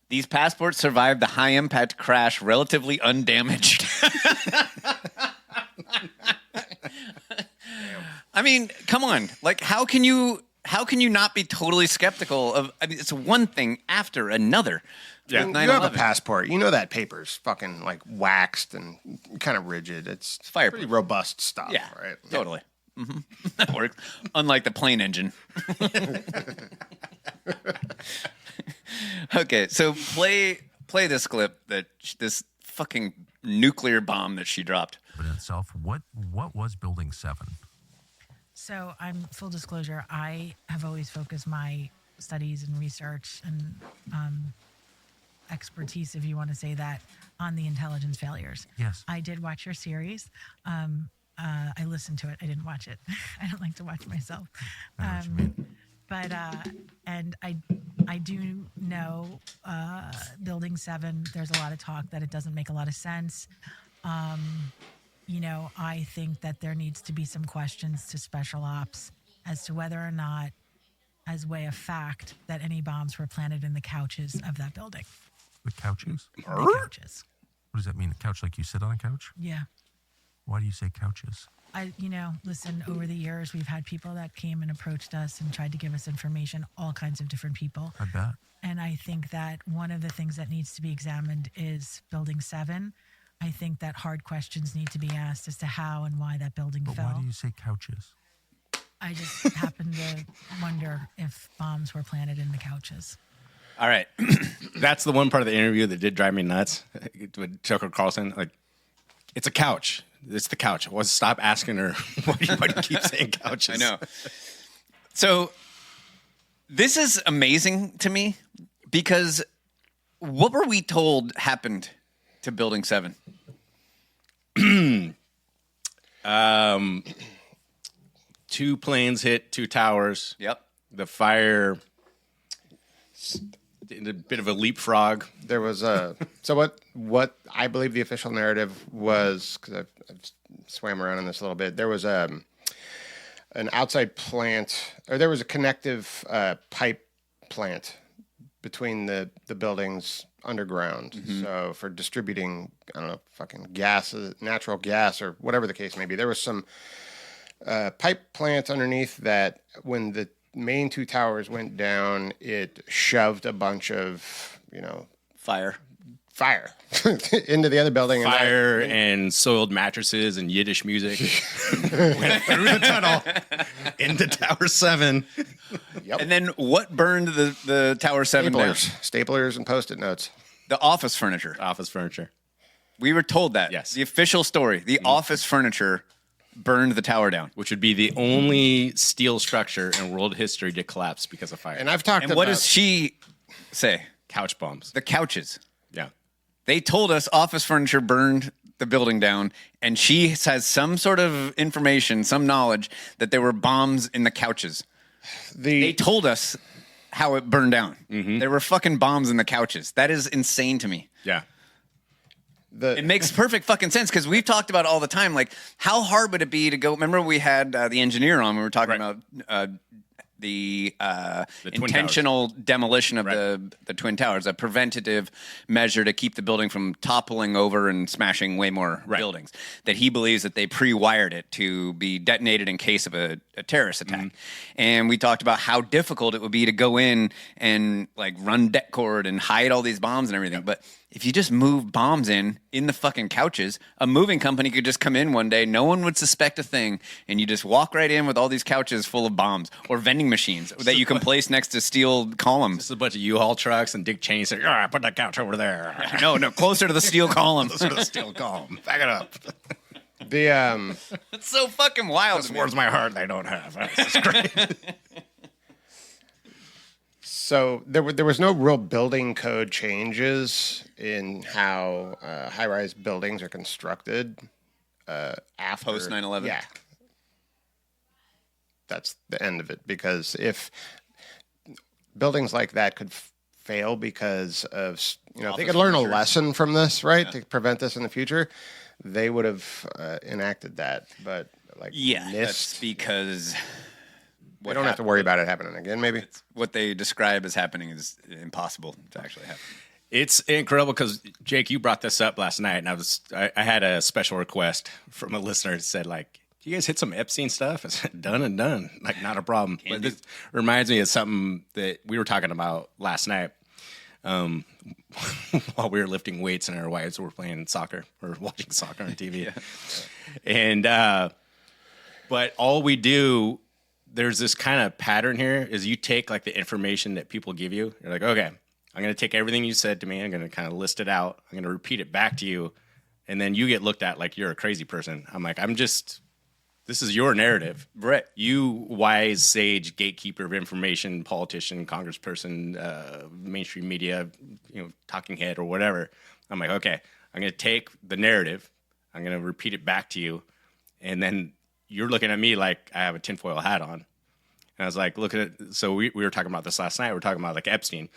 These passports survived the high-impact crash relatively undamaged. I mean, come on. Like, how can you not be totally skeptical of? I mean, it's one thing after another. Yeah, you have a passport. You know that paper's fucking like waxed and kind of rigid. It's fireproof, pretty robust stuff. Yeah, right. Totally. Mm-hmm. That works. Unlike the plane engine. Okay, so play this clip that this fucking nuclear bomb that she dropped. But in itself, what was Building 7? So I'm full disclosure. I have always focused my studies and research and expertise, if you want to say that, on the intelligence failures. Yes. I did watch your series. I listened to it. I didn't watch it. I don't like to watch myself. But and I do know Building 7, there's a lot of talk that it doesn't make a lot of sense. You know, I think that there needs to be some questions to special ops as to whether or not, as way of fact, that any bombs were planted in the couches of that building. The couches? The couches. What does that mean? A couch like you sit on a couch? Yeah. Why do you say couches? Listen, over the years, we've had people that came and approached us and tried to give us information, all kinds of different people. I bet. And I think that one of the things that needs to be examined is Building 7. I think that hard questions need to be asked as to how and why that building fell. Why do you say couches? I just happened to wonder if bombs were planted in the couches. All right. That's the one part of the interview that did drive me nuts with Tucker Carlson. Like, it's a couch. It's the couch. Stop asking her why do you keep saying couches. I know. So this is amazing to me because what were we told happened to Building 7? Two planes hit 2 towers. Yep. The fire did a bit of a leapfrog. There was a so what I believe the official narrative was, because I've swam around in this a little bit. There was an outside plant, or there was a connective pipe plant between the buildings underground. So for distributing, I don't know, fucking gas, natural gas, or whatever the case may be. There was some pipe plant underneath that when the main 2 towers went down, it shoved a bunch of, fire into the other building. Fire and soiled mattresses and Yiddish music went through the tunnel into Tower 7. Yep. And then what burned the Tower 7 down? Staplers and Post-it notes. The office furniture. Office furniture. We were told that. Yes. The official story. The office furniture burned the tower down. Which would be the only steel structure in world history to collapse because of fire. And I've talked about... what does she say? Couch bombs. The couches. Yeah. They told us office furniture burned the building down, and she has some sort of information, some knowledge that there were bombs in the couches. They told us how it burned down. There were fucking bombs in the couches. That is insane to me. Yeah. It makes perfect fucking sense because we've talked about it all the time. Like, how hard would it be to go? Remember, we had the engineer on. We were talking about the intentional demolition of the Twin Towers, a preventative measure to keep the building from toppling over and smashing way more buildings. That he believes that they pre-wired it to be detonated in case of a terrorist attack. And we talked about how difficult it would be to go in and like run det cord and hide all these bombs and everything. But if you just move bombs in the fucking couches, a moving company could just come in one day, no one would suspect a thing, and you just walk right in with all these couches full of bombs or vending machines that you can place next to steel columns. Just a bunch of U-Haul trucks and Dick Cheney said, put that couch over there. No, closer to the steel column. Closer to the steel column. Back it up. It's so fucking wild. This warms my heart they don't have. That's great. So there was no real building code changes in how high-rise buildings are constructed after post 9/11. Yeah, that's the end of it. Because if buildings like that could fail because of if they could learn a lesson from this, right, to prevent this in the future, they would have enacted that. But that's because. We don't have to worry about it happening again, maybe. What they describe as happening is impossible to actually happen. It's incredible because, Jake, you brought this up last night, and I had a special request from a listener that said, like, "Do you guys hit some Epstein stuff?" I said, done and done. Like, not a problem. But this reminds me of something that we were talking about last night while we were lifting weights and our wives were playing soccer or watching soccer on TV. And, but all we do... There's this kind of pattern here is you take like the information that people give you. You're like, okay, I'm going to take everything you said to me. I'm going to kind of list it out. I'm going to repeat it back to you. And then you get looked at like you're a crazy person. I'm like, this is your narrative. Right. You wise, sage, gatekeeper of information, politician, congressperson, mainstream media, talking head or whatever. I'm like, okay, I'm going to take the narrative. I'm going to repeat it back to you. And then you're looking at me like I have a tinfoil hat on. And I was like, look at it. So we were talking about this last night. We were talking about like Epstein.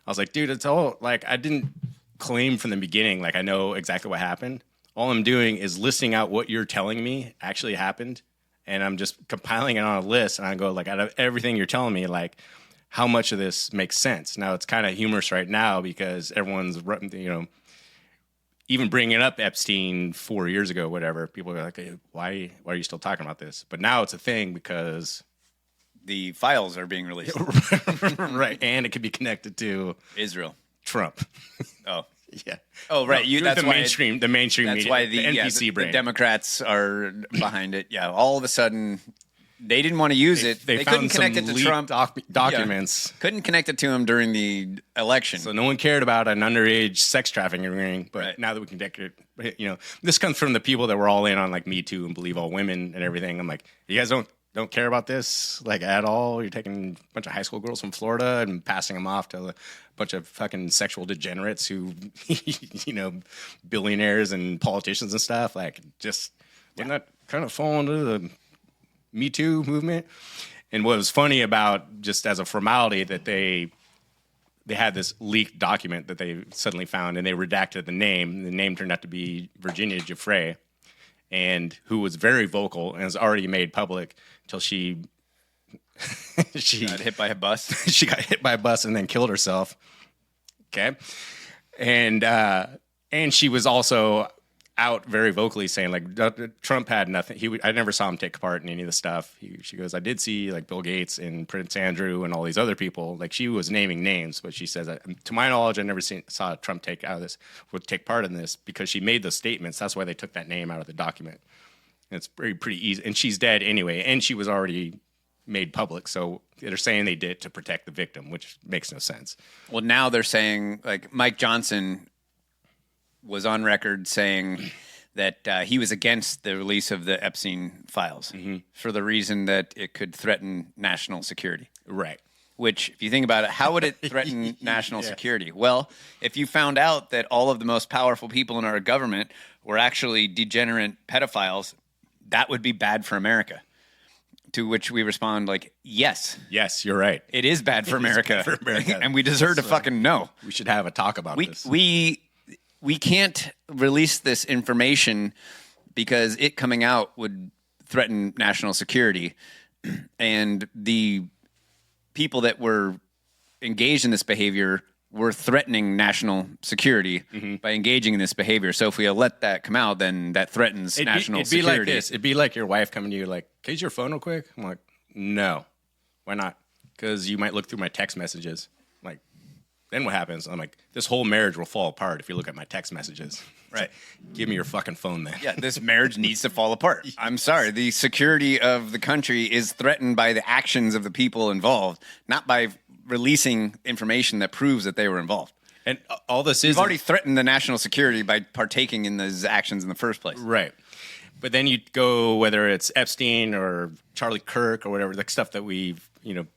I was like, dude, it's all like, I didn't claim from the beginning, like I know exactly what happened. All I'm doing is listing out what you're telling me actually happened. And I'm just compiling it on a list. And I go like, out of everything you're telling me, like how much of this makes sense? Now it's kind of humorous right now because everyone's, even bringing up Epstein 4 years ago, whatever, people are like, hey, why are you still talking about this? But now it's a thing because the files are being released. Right. And it could be connected to Israel. Trump. Oh. Yeah. Oh, right. That's the mainstream that's media. why the NPC brain. the Democrats are behind it. Yeah. All of a sudden, They didn't want to use it. They couldn't found connect some it to leaked Trump documents. Yeah. Couldn't connect it to him during the election. So no one cared about an underage sex trafficking ring. But now that we can connect it, this comes from the people that were all in on like Me Too and believe all women and everything. I'm like, you guys don't care about this like at all. You're taking a bunch of high school girls from Florida and passing them off to a bunch of fucking sexual degenerates who, billionaires and politicians and stuff. Like, just wouldn't that kind of fall into the Me Too movement? And what was funny about, just as a formality, that they had this leaked document that they suddenly found, and they redacted the name. The name turned out to be Virginia Giuffre, and who was very vocal and was already made public until she got hit by a bus. She got hit by a bus and then killed herself. Okay, and she was also out very vocally saying like Trump had nothing. I never saw him take part in any of the stuff. She goes, I did see like Bill Gates and Prince Andrew and all these other people. Like, she was naming names, but she says, to my knowledge, I never saw Trump take part in this, because she made those statements. That's why they took that name out of the document. And it's pretty easy. And she's dead anyway, and she was already made public. So they're saying they did it to protect the victim, which makes no sense. Well, now they're saying, like, Mike Johnson was on record saying that he was against the release of the Epstein files for the reason that it could threaten national security. Right. Which, if you think about it, how would it threaten national security? Well, if you found out that all of the most powerful people in our government were actually degenerate pedophiles, that would be bad for America. To which we respond like, yes. Yes, you're right. It is bad for America. And we deserve to fucking know. We should have a talk about this. We can't release this information because it coming out would threaten national security. And the people that were engaged in this behavior were threatening national security by engaging in this behavior. So if we let that come out, then that threatens national security. It'd be like this. It'd be like your wife coming to you like, can I use your phone real quick? I'm like, no. Why not? Because you might look through my text messages. I'm like, then what happens? I'm like, this whole marriage will fall apart if you look at my text messages. Right. Give me your fucking phone then. Yeah, this marriage needs to fall apart. I'm sorry. The security of the country is threatened by the actions of the people involved, not by releasing information that proves that they were involved. And all this is... You've already threatened the national security by partaking in those actions in the first place. Right. But then you go, whether it's Epstein or Charlie Kirk or whatever, like stuff that we've,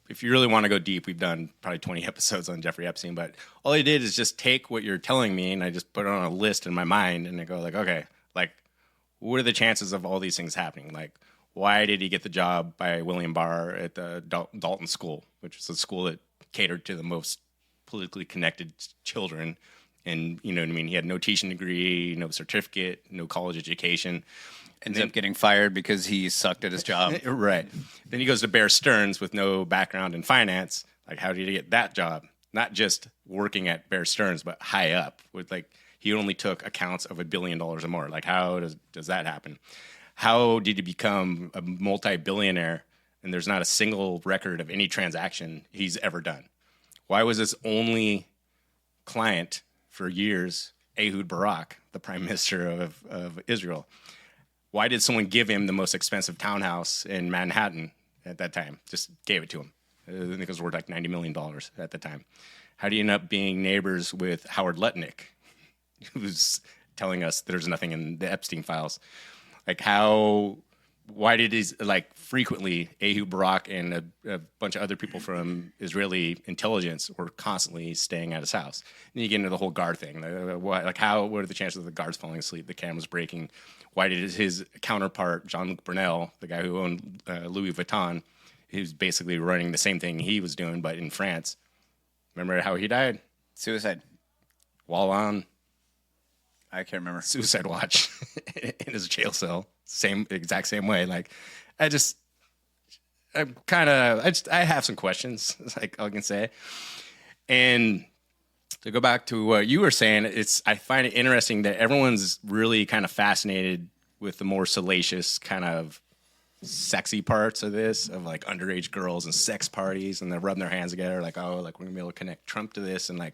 if you really want to go deep, we've done probably 20 episodes on Jeffrey Epstein. But all I did is just take what you're telling me and I just put it on a list in my mind and I go like, okay, like, what are the chances of all these things happening? Like, why did he get the job by William Barr at the Dalton School, which is a school that catered to the most politically connected children? And you know what I mean? He had no teaching degree, no certificate, no college education. Ends up getting fired because he sucked at his job. Right. Then he goes to Bear Stearns with no background in finance. Like, how did he get that job? Not just working at Bear Stearns, but high up. With like, he only took accounts of $1 billion or more. Like, how does that happen? How did he become a multi-billionaire and there's not a single record of any transaction he's ever done? Why was his only client for years Ehud Barak, the prime minister of Israel? Why did someone give him the most expensive townhouse in Manhattan at that time? Just gave it to him. I think it was worth like $90 million at the time. How do you end up being neighbors with Howard Lutnick, who's telling us there's nothing in the Epstein files? Like, why did he, like, frequently Ehud Barak and a bunch of other people from Israeli intelligence were constantly staying at his house? And you get into the whole guard thing. What are the chances of the guards falling asleep, the cameras breaking? Why did his counterpart, Jean-Luc Brunel, the guy who owned Louis Vuitton, he was basically running the same thing he was doing, but in France. Remember how he died? Suicide. While on... I can't remember. Suicide watch in his jail cell. Exact same way. Like, I have some questions, like I can say. And to go back to what you were saying, I find it interesting that everyone's really kind of fascinated with the more salacious kind of sexy parts of this, of like underage girls and sex parties, and they're rubbing their hands together like, oh, like we're gonna be able to connect Trump to this. And like,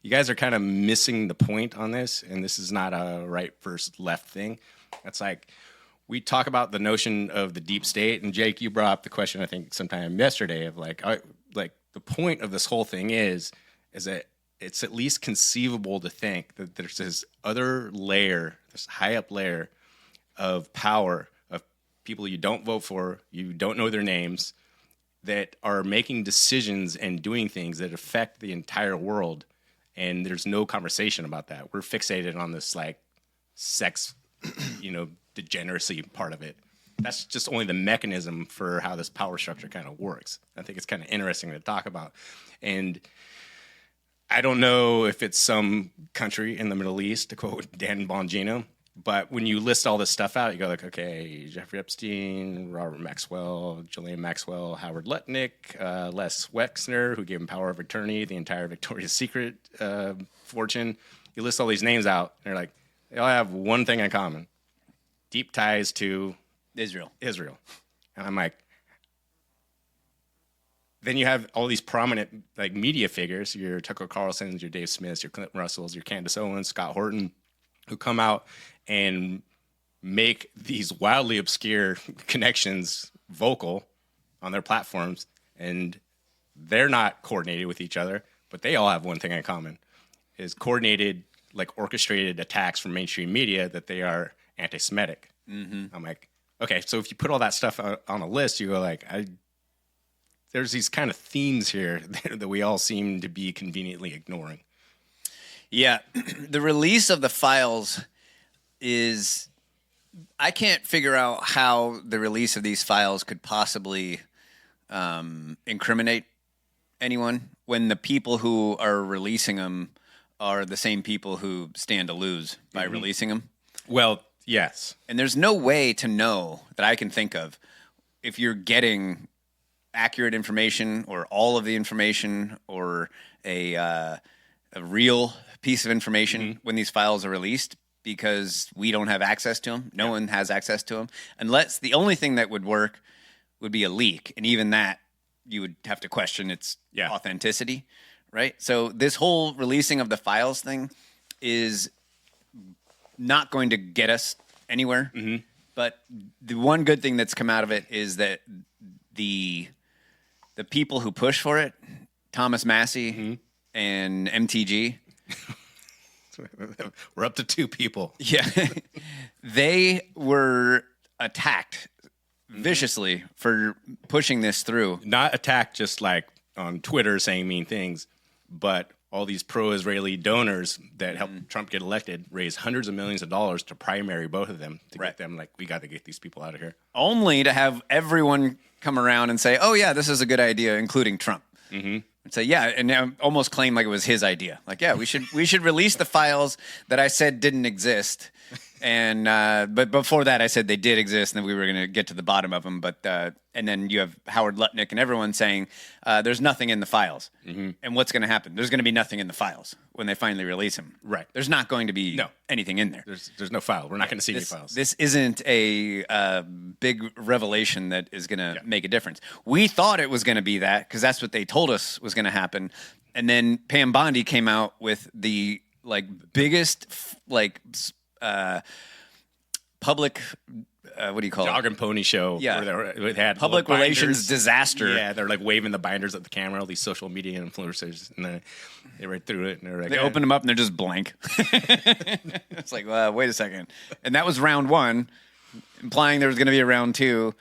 you guys are kind of missing the point on this, and this is not a right versus left thing. It's like, we talk about the notion of the deep state, and Jake, you brought up the question I think sometime yesterday of like the point of this whole thing is that it's at least conceivable to think that there's this other layer, this high up layer of power of people you don't vote for, you don't know their names, that are making decisions and doing things that affect the entire world, and there's no conversation about that. We're fixated on this like sex, degeneracy part of it. That's just only the mechanism for how this power structure kind of works. I think it's kind of interesting to talk about. And I don't know if it's some country in the Middle East, to quote Dan Bongino, but when you list all this stuff out, you go like, okay, Jeffrey Epstein, Robert Maxwell, Ghislaine Maxwell, Howard Lutnick, Les Wexner, who gave him power of attorney, the entire Victoria's Secret fortune. You list all these names out, and they're like, they all have one thing in common: deep ties to Israel. And I'm like, then you have all these prominent like media figures, your Tucker Carlsons, your Dave Smiths, your Clinton Russells, your Candace Owens, Scott Horton, who come out and make these wildly obscure connections vocal on their platforms. And they're not coordinated with each other, but they all have one thing in common: is coordinated, like orchestrated attacks from mainstream media that they are anti-Semitic. Mm-hmm. I'm like, okay, so if you put all that stuff on a list, you go like, there's these kind of themes here that we all seem to be conveniently ignoring. Yeah, the release of the files is, I can't figure out how the release of these files could possibly incriminate anyone when the people who are releasing them are the same people who stand to lose by releasing them. Well, yes. And there's no way to know that I can think of if you're getting accurate information or all of the information or a real piece of information when these files are released, because we don't have access to them. No one has access to them. Unless the only thing that would work would be a leak. And even that, you would have to question its authenticity, right? So this whole releasing of the files thing is not going to get us anywhere. Mm-hmm. But the one good thing that's come out of it is that the people who push for it, Thomas Massey and MTG, we're up to 2 people. Yeah, they were attacked viciously for pushing this through. Not attacked just like on Twitter saying mean things, but all these pro-Israeli donors that helped Trump get elected raised hundreds of millions of dollars to primary both of them to get them like, we got to get these people out of here. Only to have everyone come around and say, oh yeah, this is a good idea, including Trump. Mm-hmm. And say, yeah, and almost claim like it was his idea. Like, yeah, we should release the files that I said didn't exist. And but before that, I said they did exist, and that we were going to get to the bottom of them. But and then you have Howard Lutnick and everyone saying there's nothing in the files. Mm-hmm. And what's going to happen? There's going to be nothing in the files when they finally release them. Right. There's not going to be anything in there. There's no file. We're not going to see any files. This isn't a big revelation that is going to make a difference. We thought it was going to be that because that's what they told us was going to happen. And then Pam Bondi came out with the biggest public what do you call Jog and Pony show. Yeah, where they had public relations disaster. Yeah, they're like waving the binders at the camera. All these social media influencers, and they read through it, and they're like, they open them up and they're just blank. It's like, wait a second, and that was round 1, implying there was going to be a round 2,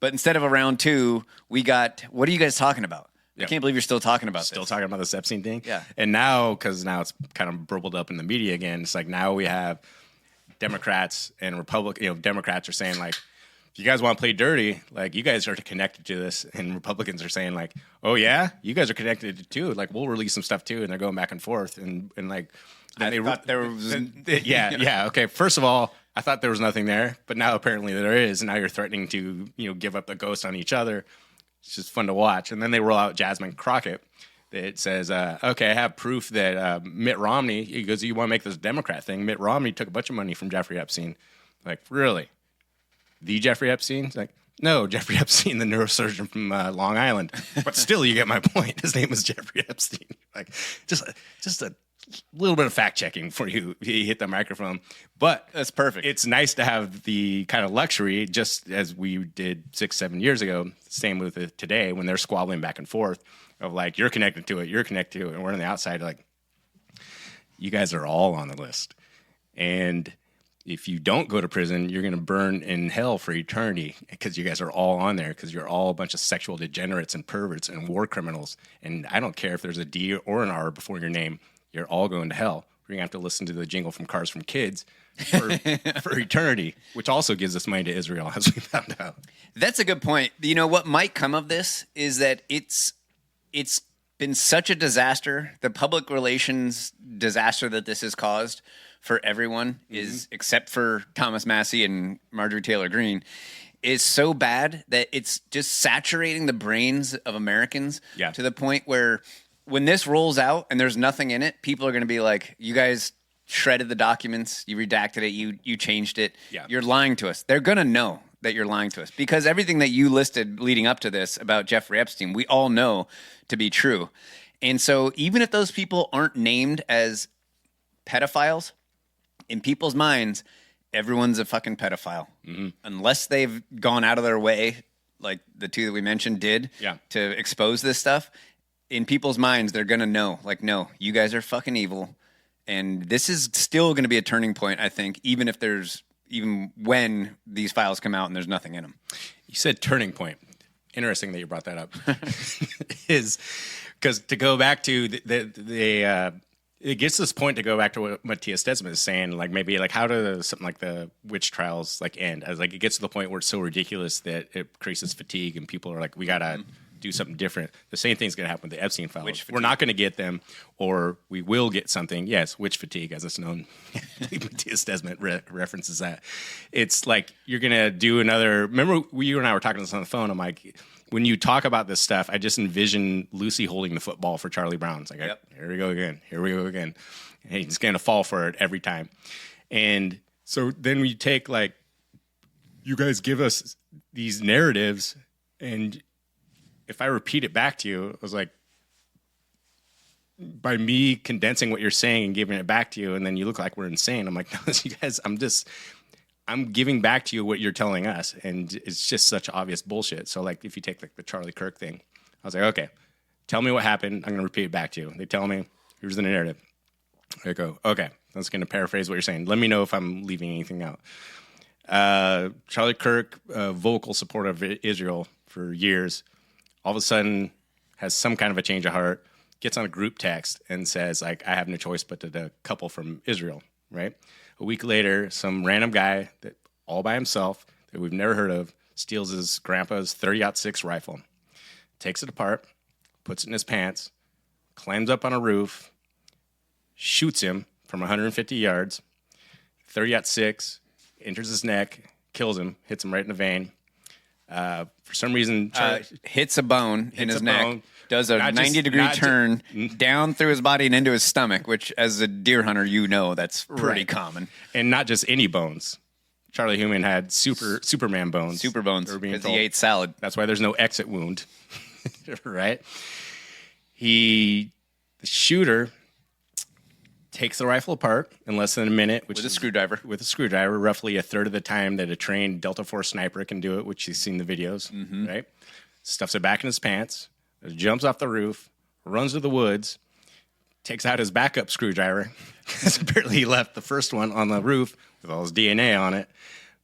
but instead of a round 2, we got. What are you guys talking about? I can't believe you're still talking about this. Talking about this Epstein thing. Yeah, and because now it's kind of burbled up in the media again. It's like now we have Democrats and Republicans. Democrats are saying like, if you guys want to play dirty, like you guys are connected to this, and Republicans are saying like, oh yeah, you guys are connected too. Like we'll release some stuff too, and they're going back and forth, and like I thought there was yeah. Okay, first of all, I thought there was nothing there, but now apparently there is, and now you're threatening to give up the ghost on each other. It's just fun to watch, and then they roll out Jasmine Crockett. It says, okay, I have proof that Mitt Romney, he goes, you want to make this Democrat thing? Mitt Romney took a bunch of money from Jeffrey Epstein. Like, really? The Jeffrey Epstein? It's like, no, Jeffrey Epstein, the neurosurgeon from Long Island. But still, you get my point. His name was Jeffrey Epstein. Like, just a little bit of fact checking before you hit the microphone. But that's perfect. It's nice to have the kind of luxury, just as we did 6-7 years ago. Same with it today when they're squabbling back and forth of like, you're connected to it, you're connected to it. And we're on the outside like, you guys are all on the list. And if you don't go to prison, you're going to burn in hell for eternity because you guys are all on there because you're all a bunch of sexual degenerates and perverts and war criminals. And I don't care if there's a D or an R before your name. You're all going to hell. We're going to have to listen to the jingle from Cars from Kids for eternity, which also gives us money to Israel, as we found out. That's a good point. You know, what might come of this is that it's been such a disaster. The public relations disaster that this has caused for everyone is, except for Thomas Massey and Marjorie Taylor Greene, is so bad that it's just saturating the brains of Americans to the point where when this rolls out and there's nothing in it, people are going to be like, you guys shredded the documents, you redacted it, you changed it, you're lying to us. They're going to know that you're lying to us because everything that you listed leading up to this about Jeffrey Epstein, we all know to be true. And so even if those people aren't named as pedophiles, in people's minds, everyone's a fucking pedophile. Unless they've gone out of their way, like the two that we mentioned did, to expose this stuff. In people's minds, they're going to know, like, no, you guys are fucking evil. And this is still going to be a turning point, I think, even when these files come out and there's nothing in them. You said turning point. Interesting that you brought that up. Is because to go back to it gets to this point to go back to what Matthias Desmond is saying, like maybe like how do something like the witch trials like end? As like it gets to the point where it's so ridiculous that it creates fatigue and people are like, we gotta do something different. The same thing's gonna happen with the Epstein files. We're not gonna get them, or we will get something. Yes, witch fatigue, as it's known. Matthias Desmond references that. It's like you're gonna do another. Remember, you and I were talking this on the phone. I'm like, when you talk about this stuff, I just envision Lucy holding the football for Charlie Brown. It's like, here we go again. Here we go again. And he's going to fall for it every time. And so then we take, like, you guys give us these narratives, and if I repeat it back to you, it was like, by me condensing what you're saying and giving it back to you, and then you look like we're insane. I'm like, no, you guys, I'm giving back to you what you're telling us, and it's just such obvious bullshit. So, like, if you take like the Charlie Kirk thing, I was like, okay, tell me what happened. I'm going to repeat it back to you. They tell me, here's the narrative. I go, okay, that's going to paraphrase what you're saying. Let me know if I'm leaving anything out. Charlie Kirk, vocal supporter of Israel for years, all of a sudden has some kind of a change of heart, gets on a group text and says, like, I have no choice but to the couple from Israel, right? A week later, some random guy that all by himself that we've never heard of steals his grandpa's 30-06 rifle, takes it apart, puts it in his pants, climbs up on a roof, shoots him from 150 yards, 30-06, enters his neck, kills him, hits him right in the vein. For some reason, hits a bone in his neck, does a 90-degree turn down through his body and into his stomach, which, as a deer hunter, you know that's pretty common. And not just any bones. Charlie Human had Superman bones. Super bones, because he ate salad. That's why there's no exit wound, right? The shooter takes the rifle apart in less than a minute. With a screwdriver. With a screwdriver, roughly a third of the time that a trained Delta Force sniper can do it, which you've seen the videos, right? Stuffs it back in his pants, jumps off the roof, runs to the woods, takes out his backup screwdriver, because apparently he left the first one on the roof with all his DNA on it,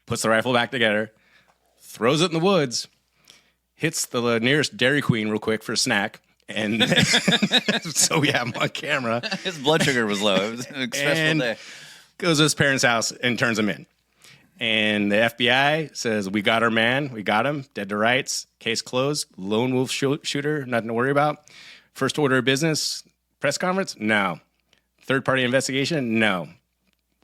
puts the rifle back together, throws it in the woods, hits the nearest Dairy Queen real quick for a snack, and so we have him on camera. His blood sugar was low. It was an stressful day. Goes to his parents' house and turns him in. And the FBI says, we got our man. We got him. Dead to rights. Case closed. Lone wolf shooter. Nothing to worry about. First order of business. Press conference? No. Third-party investigation? No.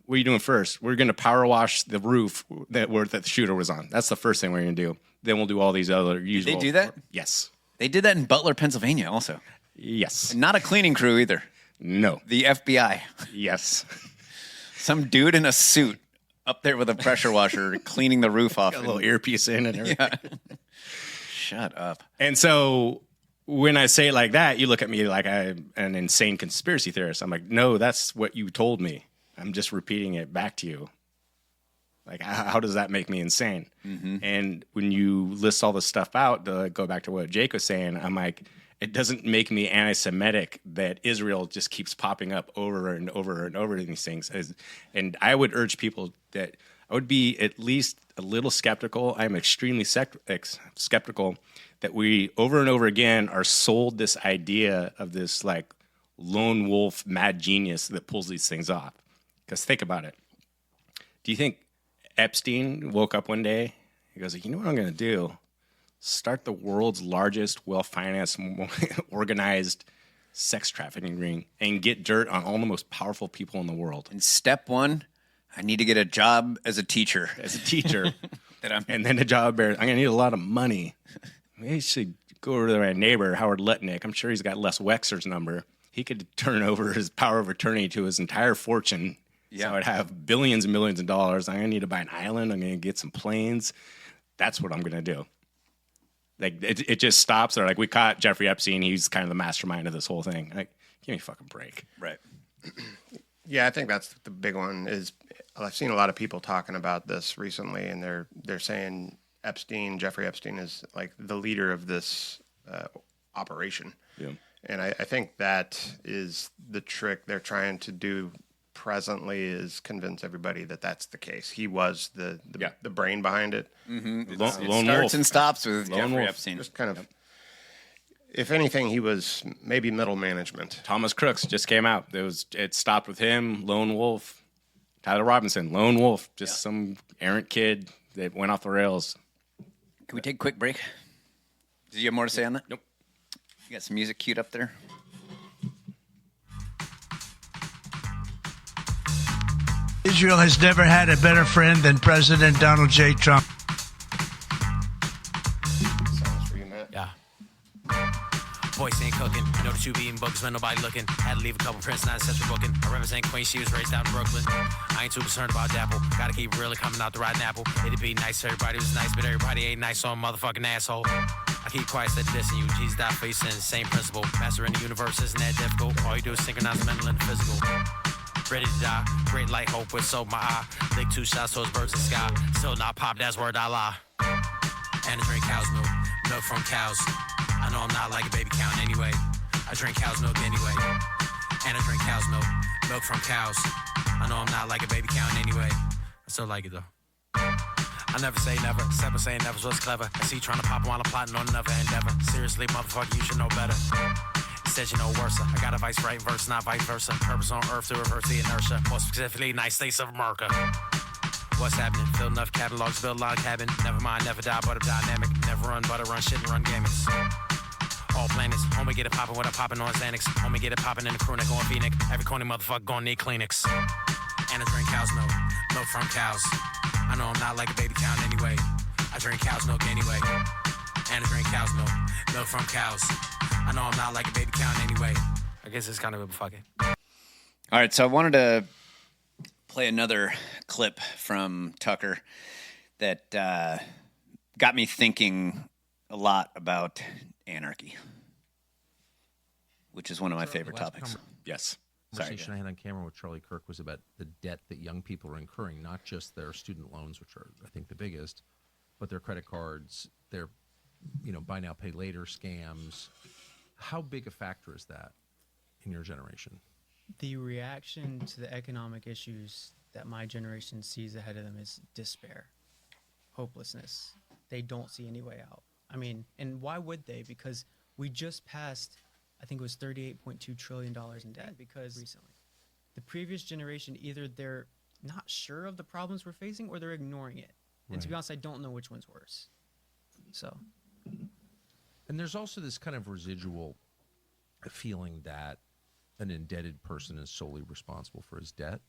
What are you doing first? We're going to power wash the roof that the shooter was on. That's the first thing we're going to do. Then we'll do all these other usual. Did they do that? Yes. They did that in Butler, Pennsylvania also. Yes. And not a cleaning crew either. No. The FBI. Yes. Some dude in a suit up there with a pressure washer cleaning the roof off. Got a little earpiece in and everything. Yeah. Shut up. And so when I say it like that, you look at me like I'm an insane conspiracy theorist. I'm like, no, that's what you told me. I'm just repeating it back to you. Like, how does that make me insane? Mm-hmm. And when you list all this stuff out, to go back to what Jake was saying, I'm like, it doesn't make me anti-Semitic that Israel just keeps popping up over and over and over in these things. And I would urge people that I would be at least a little skeptical. I'm extremely skeptical that we over and over again are sold this idea of this like lone wolf mad genius that pulls these things off. Because think about it. Do you think Epstein woke up one day? He goes, you know what I'm going to do? Start the world's largest, well-financed, organized sex trafficking ring and get dirt on all the most powerful people in the world. And step one, I need to get a job as a teacher. And then a job there. I'm going to need a lot of money. Maybe I should go over to my neighbor, Howard Lutnick. I'm sure he's got Les Wexler's number. He could turn over his power of attorney to his entire fortune. Yeah. So I'd have billions and millions of dollars. I'm going to need to buy an island. I'm going to get some planes. That's what I'm going to do. Like, it just stops there. Like, we caught Jeffrey Epstein. He's kind of the mastermind of this whole thing. Like, give me a fucking break. Right. Yeah, I think that's the big one. Is I've seen a lot of people talking about this recently, and they're saying Jeffrey Epstein is like the leader of this operation. Yeah. And I think that is the trick they're trying to do presently, is convince everybody that that's the case. He was the brain behind it. Mm-hmm. It starts and stops with Jeffrey Epstein. Just kind of, if anything, he was maybe middle management. Thomas Crooks just came out. It stopped with him, lone wolf. Tyler Robinson, lone wolf, just some errant kid that went off the rails. Can we take a quick break? Did you have more to say on that? Nope. You got some music queued up there? Israel has never had a better friend than President Donald J. Trump. Sounds for you, Matt. Yeah. Voice ain't cooking. Know that you be eating books when nobody looking. Had to leave a couple prints, not essential booking. I represent Queen, she was raised out in Brooklyn. I ain't too concerned about Dapple. Gotta keep really coming out the rotten apple. It'd be nice, everybody was nice, but everybody ain't nice, so I'm a motherfucking asshole. I keep quiet, steady dissing you. Jesus died for your sins, same principle. Master in the universe isn't that difficult. All you do is synchronize the mental and the physical. Ready to die, great light, hope with soap my eye. Lick 2 shots towards birds in the sky. Still not pop, that's word I lie. And I drink cow's milk, milk from cows. I know I'm not like a baby cow anyway. I drink cow's milk anyway. And I drink cow's milk, milk from cows. I know I'm not like a baby cow anyway. I still like it though. I never say never, except for saying never's what's clever. I see you trying to pop while I'm plotting on another endeavor. Seriously, motherfucker, you should know better. Says you know worse. I got a vice right verse, not vice versa. Purpose on earth to reverse the inertia. More specifically, United States of America. What's happening? Fill enough catalogs, build a log cabin. Never mind, never die, but a dynamic. Never run, but I run shit and run gamuts. All planets, homie get it poppin' when I'm poppin' on Xanax. Homie get it poppin' in the crew neck on Phoenix. Every corny motherfucker gon' need Kleenex. And I drink cow's milk, milk from cows. I know I'm not like a baby cow anyway. I drink cow's milk anyway. And I drink cow's milk, milk from cows. I know I'm not like a baby cow anyway. I guess it's kind of a fucking. All right, so I wanted to play another clip from Tucker that got me thinking a lot about anarchy, which is one of my favorite topics. Yes. Conversation I had on camera with Charlie Kirk was about the debt that young people are incurring, not just their student loans, which are, I think, the biggest, but their credit cards, their, buy now, pay later scams. How big a factor is that in your generation? The reaction to the economic issues that my generation sees ahead of them is despair, hopelessness. They don't see any way out. I mean, and why would they? Because we just passed, I think it was $38.2 trillion in debt because recently. The previous generation, either they're not sure of the problems we're facing or they're ignoring it. And to be honest, I don't know which one's worse. So. And there's also this kind of residual feeling that an indebted person is solely responsible for his debt.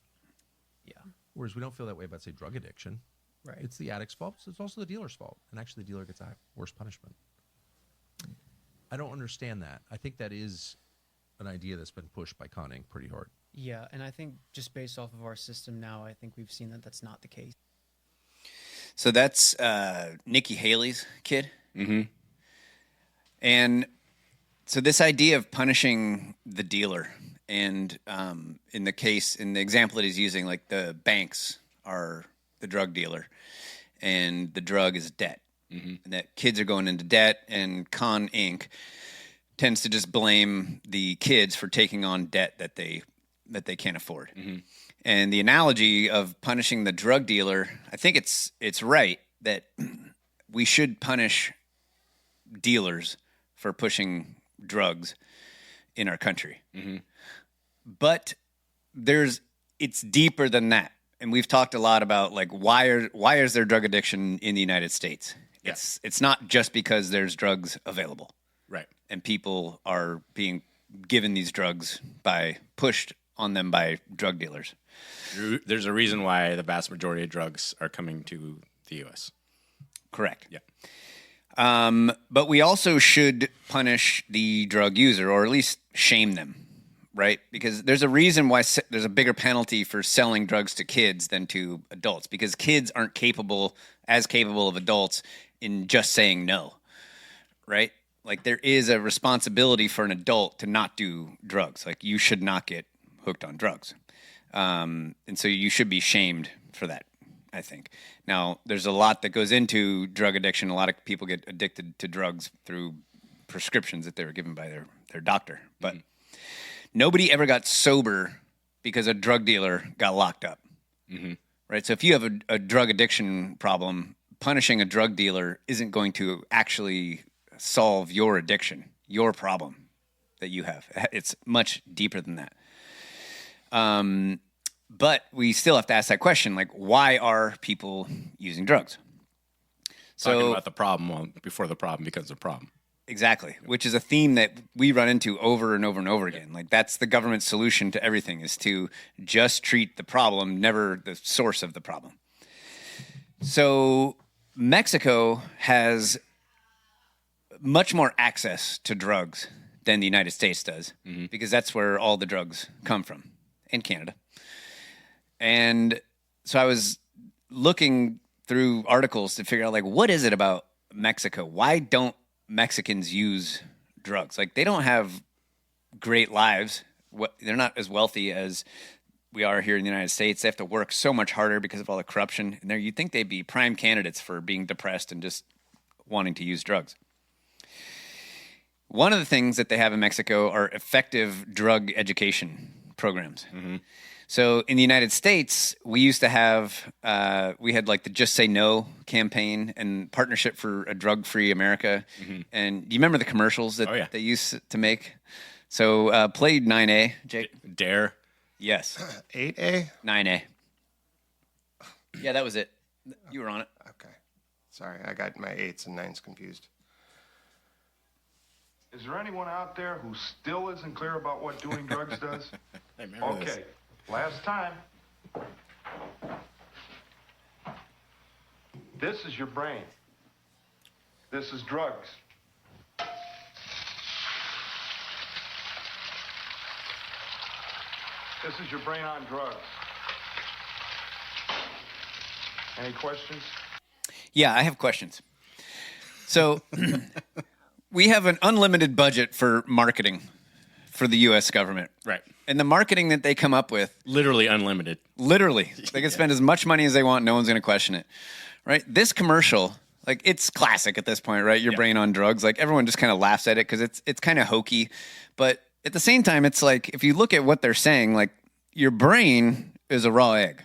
Yeah. Whereas we don't feel that way about, say, drug addiction. Right. It's the addict's fault. So it's also the dealer's fault. And actually, the dealer gets a worse punishment. I don't understand that. I think that is an idea that's been pushed by Conning pretty hard. Yeah, and I think just based off of our system now, I think we've seen that that's not the case. So that's Nikki Haley's kid. Mm-hmm. And So this idea of punishing the dealer, and in the example that he's using, like the banks are the drug dealer, and the drug is debt, and that kids are going into debt, and Con Inc. tends to just blame the kids for taking on debt that they can't afford. And the analogy of punishing the drug dealer, I think it's right that we should punish dealers for pushing drugs in our country. But it's deeper than that. And we've talked a lot about like why is there drug addiction in the United States? Yeah. It's not just because there's drugs available. Right. And people are being given these drugs pushed on them by drug dealers. There's a reason why the vast majority of drugs are coming to the U.S. Correct. Yeah. But we also should punish the drug user, or at least shame them, right? Because there's a reason why there's a bigger penalty for selling drugs to kids than to adults, because kids aren't as capable of adults in just saying no, right? Like there is a responsibility for an adult to not do drugs. Like you should not get hooked on drugs. And so you should be shamed for that, I think. Now, there's a lot that goes into drug addiction. A lot of people get addicted to drugs through prescriptions that they were given by their doctor. But nobody ever got sober because a drug dealer got locked up, right? So if you have a drug addiction problem, punishing a drug dealer isn't going to actually solve your addiction, your problem that you have. It's much deeper than that. But we still have to ask that question, like, why are people using drugs? Talking about the problem before the problem becomes a problem. Exactly, which is a theme that we run into over and over and over again. Like, that's the government's solution to everything, is to just treat the problem, never the source of the problem. So Mexico has much more access to drugs than the United States does, because that's where all the drugs come from, and Canada. And so I was looking through articles to figure out, like, what is it about Mexico? Why don't Mexicans use drugs? Like, they don't have great lives. They're not as wealthy as we are here in the United States. They have to work so much harder because of all the corruption. And you'd think they'd be prime candidates for being depressed and just wanting to use drugs. One of the things that they have in Mexico are effective drug education programs. So in the United States, we used to have, we had like the Just Say No campaign and Partnership for a Drug-Free America. And do you remember the commercials that they used to make? So play 9A, Jake. Dare. Yes. 8A? 9A. Yeah, that was it. You were on it. Okay. Sorry, I got my 8s and 9s confused. Is there anyone out there who still isn't clear about what doing drugs does? I remember Okay, this. last time. This is your brain. This is drugs. This is your brain on drugs. Any questions? Yeah, I have questions. So we have an unlimited budget for marketing for the U.S. government. Right. And the marketing that they come up with... Literally unlimited. Literally. They can spend as much money as they want. No one's going to question it. Right? This commercial, like, it's classic at this point, right? Your brain on drugs. Like, everyone just kind of laughs at it because it's kind of hokey. But at the same time, it's like, if you look at what they're saying, like, your brain is a raw egg.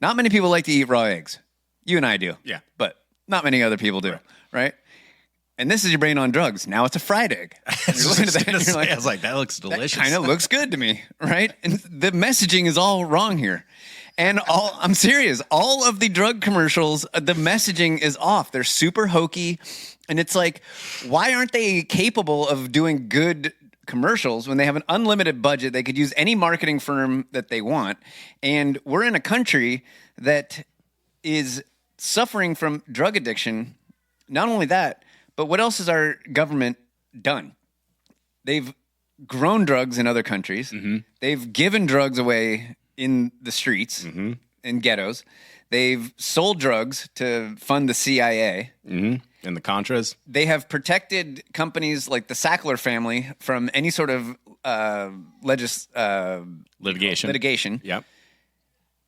Not many people like to eat raw eggs. You and I do. Yeah. But not many other people do. Right? And this is your brain on drugs. Now it's a fried egg. And you're looking at that and you're like, I was like, that looks delicious. That kind of looks good to me, right? And the messaging is all wrong here. And I'm serious, all of the drug commercials, the messaging is off. They're super hokey. And it's like, why aren't they capable of doing good commercials when they have an unlimited budget? They could use any marketing firm that they want. And we're in a country that is suffering from drug addiction. Not only that, but what else has our government done? They've grown drugs in other countries. They've given drugs away in the streets, in ghettos. They've sold drugs to fund the CIA. And the Contras? They have protected companies like the Sackler family from any sort of litigation. Yep.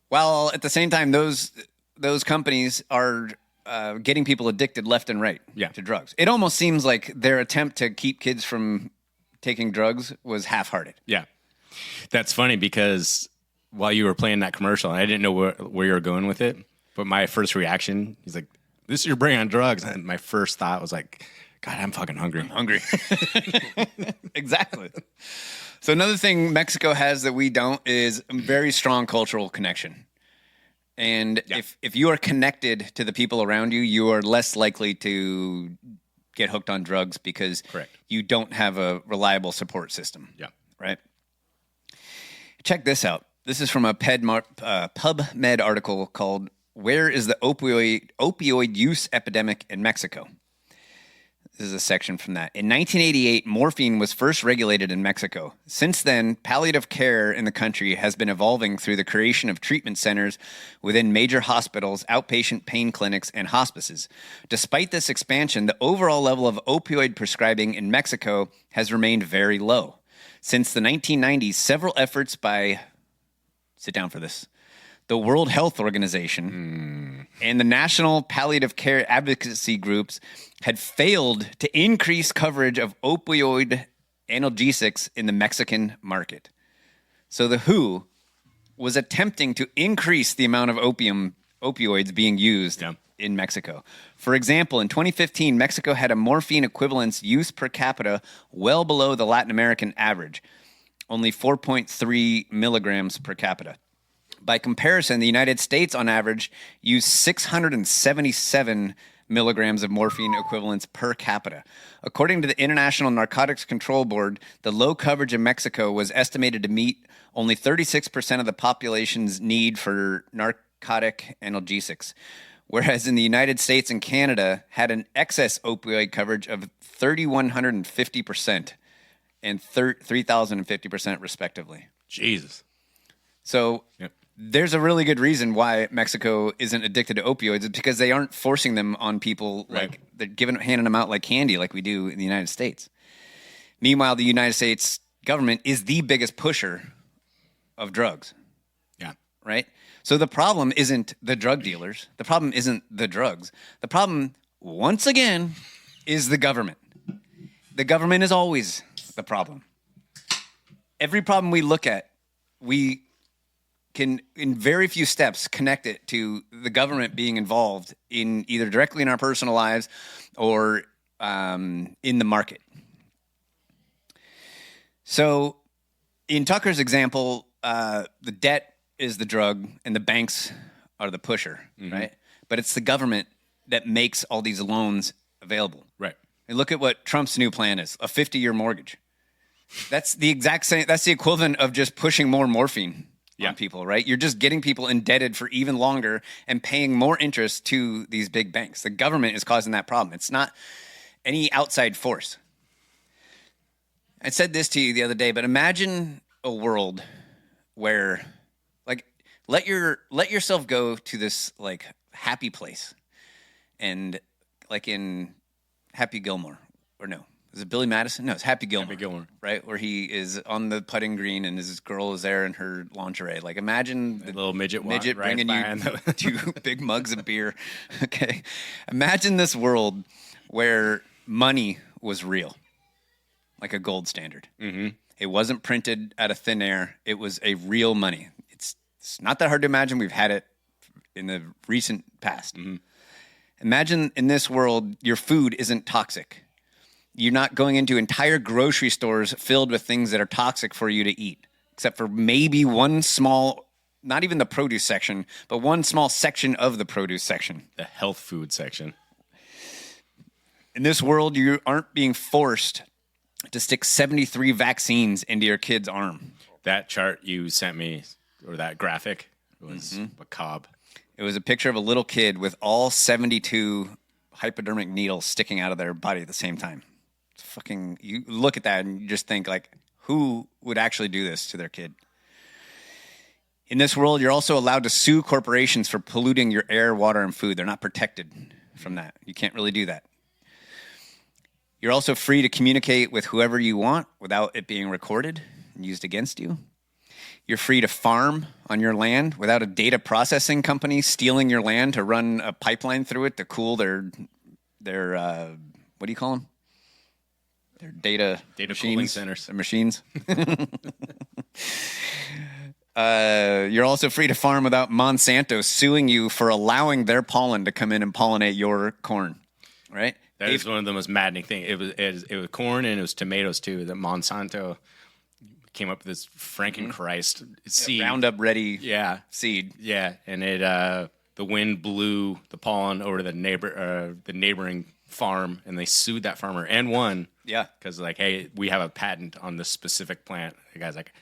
While at the same time, those companies are getting people addicted left and right to drugs. It almost seems like their attempt to keep kids from taking drugs was half-hearted. Yeah. That's funny because while you were playing that commercial, I didn't know where you were going with it, but my first reaction, he's like, this is your brain on drugs. And my first thought was like, God, I'm fucking hungry. I'm hungry. Exactly. So another thing Mexico has that we don't is a very strong cultural connection. And if you are connected to the people around you, you are less likely to get hooked on drugs because you don't have a reliable support system. Yeah. Right? Check this out. This is from a PubMed article called "Where is the Opioid Use Epidemic in Mexico?" This is a section from that. In 1988, morphine was first regulated in Mexico. Since then, palliative care in the country has been evolving through the creation of treatment centers within major hospitals, outpatient pain clinics, and hospices. Despite this expansion, the overall level of opioid prescribing in Mexico has remained very low. Since the 1990s, several efforts by, sit down for this, the World Health Organization and the National Palliative Care Advocacy Groups had failed to increase coverage of opioid analgesics in the Mexican market. So the WHO was attempting to increase the amount of opioids being used in Mexico. For example, in 2015, Mexico had a morphine equivalence use per capita well below the Latin American average, only 4.3 milligrams per capita. By comparison, the United States, on average, used 677 milligrams of morphine equivalents per capita. According to the International Narcotics Control Board, the low coverage in Mexico was estimated to meet only 36% of the population's need for narcotic analgesics, whereas in the United States and Canada had an excess opioid coverage of 3,150% and 3,050% respectively. Jesus. So there's a really good reason why Mexico isn't addicted to opioids. It's because they aren't forcing them on people like they're handing them out like candy like we do in the United States. Meanwhile, the United States government is the biggest pusher of drugs. Yeah. Right? So the problem isn't the drug dealers. The problem isn't the drugs. The problem, once again, is the government. The government is always the problem. Every problem we look at, we can, in very few steps, connect it to the government being involved in either directly in our personal lives or in the market. So in Tucker's example, the debt is the drug and the banks are the pusher, right? But it's the government that makes all these loans available. Right. And look at what Trump's new plan is, a 50-year mortgage. That's the exact same, that's the equivalent of just pushing more morphine on people, right? You're just getting people indebted for even longer and paying more interest to these big banks. The government is causing that problem. It's not any outside force. I said this to you the other day, but imagine a world where, like, let yourself go to this, like, happy place. And, like, in Happy Gilmore, or no. Is it Billy Madison? No, it's Happy Gilmore. Happy Gilmore. Right? Where he is on the putting green and his girl is there in her lingerie. Like, imagine the little midget bringing you 2 big mugs of beer. Okay. Imagine this world where money was real, like a gold standard. Mm-hmm. It wasn't printed out of thin air. It was a real money. It's not that hard to imagine. We've had it in the recent past. Mm-hmm. Imagine in this world, your food isn't toxic. You're not going into entire grocery stores filled with things that are toxic for you to eat, except for maybe one small, not even the produce section, but one small section of the produce section. The health food section. In this world, you aren't being forced to stick 73 vaccines into your kid's arm. That chart you sent me, or that graphic, was macabre. It was a picture of a little kid with all 72 hypodermic needles sticking out of their body at the same time. Fucking, you look at that and you just think, like, who would actually do this to their kid? In this world, you're also allowed to sue corporations for polluting your air, water, and food. They're not protected from that. You can't really do that. You're also free to communicate with whoever you want without it being recorded and used against you. You're free to farm on your land without a data processing company stealing your land to run a pipeline through it to cool their what do you call them? Their data cooling centers. Their machines. You're also free to farm without Monsanto suing you for allowing their pollen to come in and pollinate your corn, right? That is one of the most maddening things. It was corn and it was tomatoes too. That Monsanto came up with this Frankenchrist seed, Roundup ready, seed, and it the wind blew the pollen over to the neighboring farm, and they sued that farmer and won. Yeah, because like, hey, we have a patent on this specific plant. The guy's like,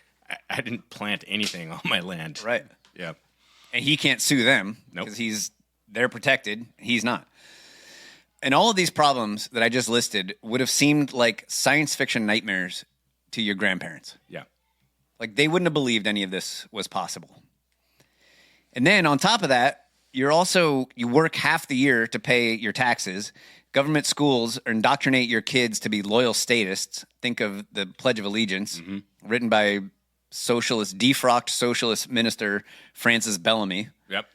I didn't plant anything on my land. Right. Yeah, and he can't sue them because they're protected. He's not. And all of these problems that I just listed would have seemed like science fiction nightmares to your grandparents. Yeah. Like they wouldn't have believed any of this was possible. And then on top of that, you work half the year to pay your taxes. Government schools indoctrinate your kids to be loyal statists. Think of the Pledge of Allegiance, written by defrocked socialist minister Francis Bellamy. Yep.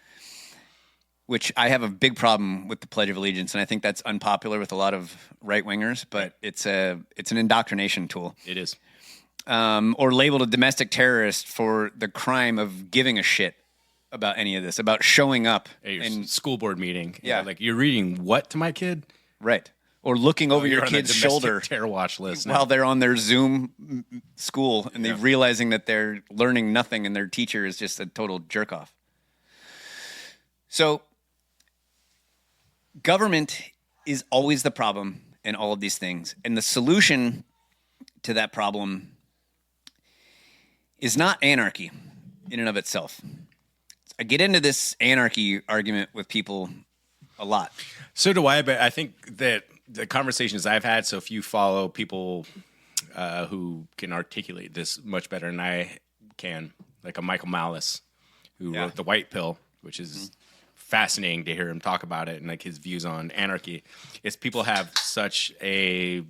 Which I have a big problem with the Pledge of Allegiance, and I think that's unpopular with a lot of right-wingers, but it's an indoctrination tool. It is. Or labeled a domestic terrorist for the crime of giving a shit about any of this, about showing up in school board meeting. Yeah. Like, you're reading what to my kid? Right. Or looking over your you're on the kid's domestic shoulder terror watch list while now. they're on their Zoom school and they're realizing that they're learning nothing and their teacher is just a total jerk off. So government is always the problem in all of these things. And the solution to that problem is not anarchy in and of itself. I get into this anarchy argument with people a lot. So do I, but I think that the conversations I've had, so if you follow people who can articulate this much better than I can, like a Michael Malice, who wrote The White Pill, which is fascinating to hear him talk about it and like his views on anarchy, is people have such a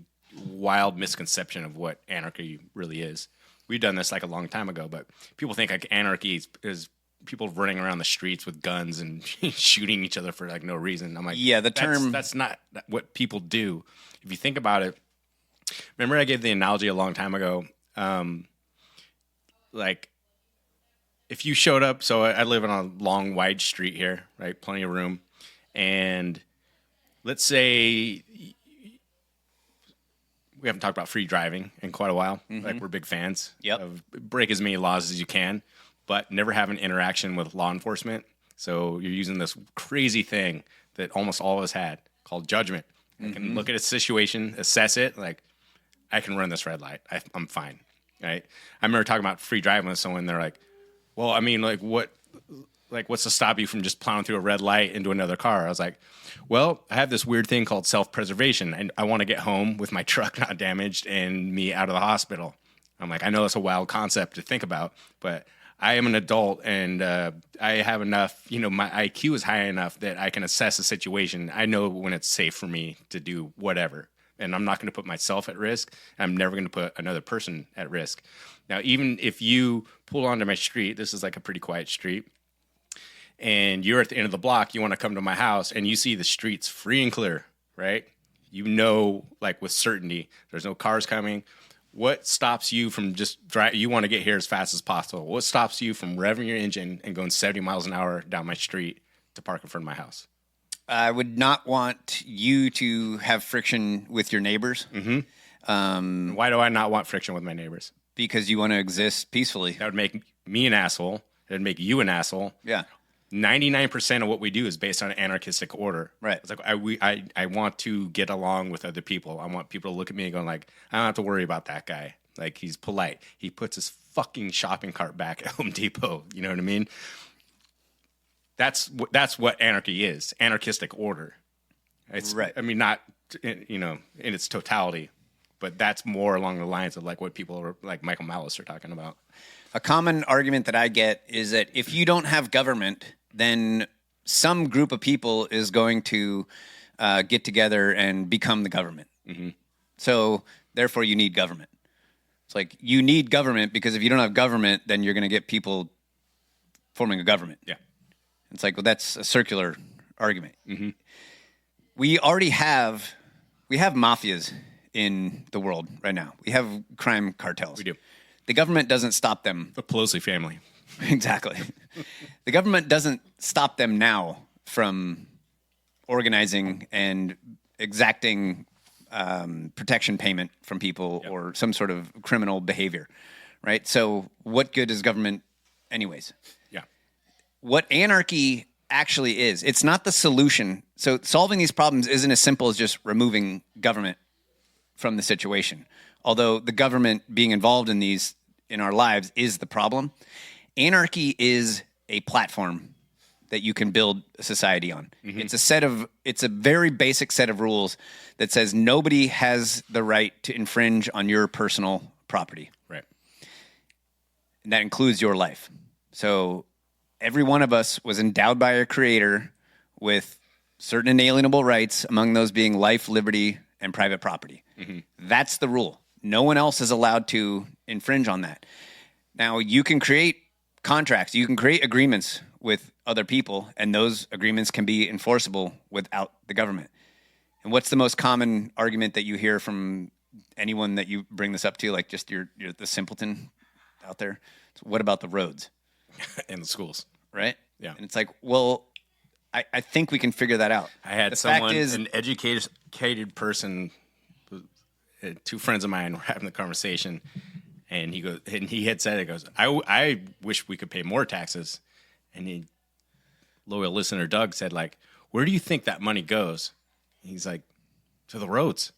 wild misconception of what anarchy really is. We've done this like a long time ago, but people think like anarchy is people running around the streets with guns and shooting each other for like no reason. I'm like, yeah, that's not what people do. If you think about it, remember I gave the analogy a long time ago, like if you showed up, so I live on a long, wide street here, right? Plenty of room. And let's say we haven't talked about free driving in quite a while. Like we're big fans of break as many laws as you can, but never have an interaction with law enforcement. So you're using this crazy thing that almost all of us had called judgment. I can look at a situation, assess it, like I can run this red light. I'm fine, right? I remember talking about free driving with someone. They're like, well, I mean, what's to stop you from just plowing through a red light into another car? I was like, well, I have this weird thing called self-preservation, and I want to get home with my truck not damaged and me out of the hospital. I'm like, I know that's a wild concept to think about, but I am an adult and I have enough, my IQ is high enough that I can assess a situation. I know when it's safe for me to do whatever, and I'm not going to put myself at risk. I'm never going to put another person at risk. Now, even if you pull onto my street, this is like a pretty quiet street, and you're at the end of the block, you want to come to my house, and you see the streets free and clear, right? You know, like with certainty, there's no cars coming. What stops you from just driving? You want to get here as fast as possible. What stops you from revving your engine and going 70 miles an hour down my street to park in front of my house? I would not want you to have friction with your neighbors. Why do I not want friction with my neighbors? Because you want to exist peacefully. That would make me an asshole. It would make you an asshole. Yeah. 99% of what we do is based on anarchistic order. Right. It's like I want to get along with other people. I want people to look at me and go like, I don't have to worry about that guy. Like, he's polite. He puts his fucking shopping cart back at Home Depot. You know what I mean? That's what anarchy is. Anarchistic order. It's right. I mean, not in its totality, but that's more along the lines of like what people are, like Michael Malice are talking about. A common argument that I get is that if you don't have government, then some group of people is going to get together and become the government. So therefore, you need government. It's like you need government because if you don't have government, then you're going to get people forming a government. Yeah. It's like, well, that's a circular argument. Mm-hmm. We already have mafias in the world right now. We have crime cartels. We do. The government doesn't stop them. The Pelosi family. Exactly. The government doesn't stop them now from organizing and exacting protection payment from people or some sort of criminal behavior, right? So what good is government anyways? Yeah. What anarchy actually is, it's not the solution. So solving these problems isn't as simple as just removing government from the situation. Although the government being involved in these in our lives is the problem. Anarchy is a platform that you can build a society on. Mm-hmm. It's a very basic set of rules that says nobody has the right to infringe on your personal property. Right. And that includes your life. So every one of us was endowed by our creator with certain inalienable rights, among those being life, liberty, and private property. Mm-hmm. That's the rule. No one else is allowed to infringe on that. Now, you can create contracts, you can create agreements with other people, and those agreements can be enforceable without the government. And what's the most common argument that you hear from anyone that you bring this up to, like just you're the simpleton out there? So what about the roads? And the schools. Right? Yeah. And it's like, well, I think we can figure that out. I had an educated person, two friends of mine were having the conversation, and he had said, I wish we could pay more taxes. And loyal listener Doug said, like, where do you think that money goes? He's like, to the roads.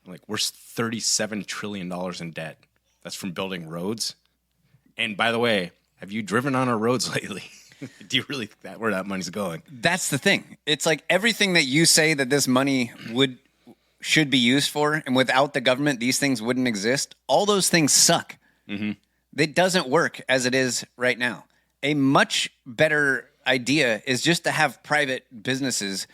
I'm like, we're $37 trillion in debt. That's from building roads. And by the way, have you driven on our roads lately? Do you really think that where that money's going? That's the thing. It's like everything that you say that this money should be used for, and without the government, these things wouldn't exist. All those things suck. Mm-hmm. It doesn't work as it is right now. A much better idea is just to have private businesses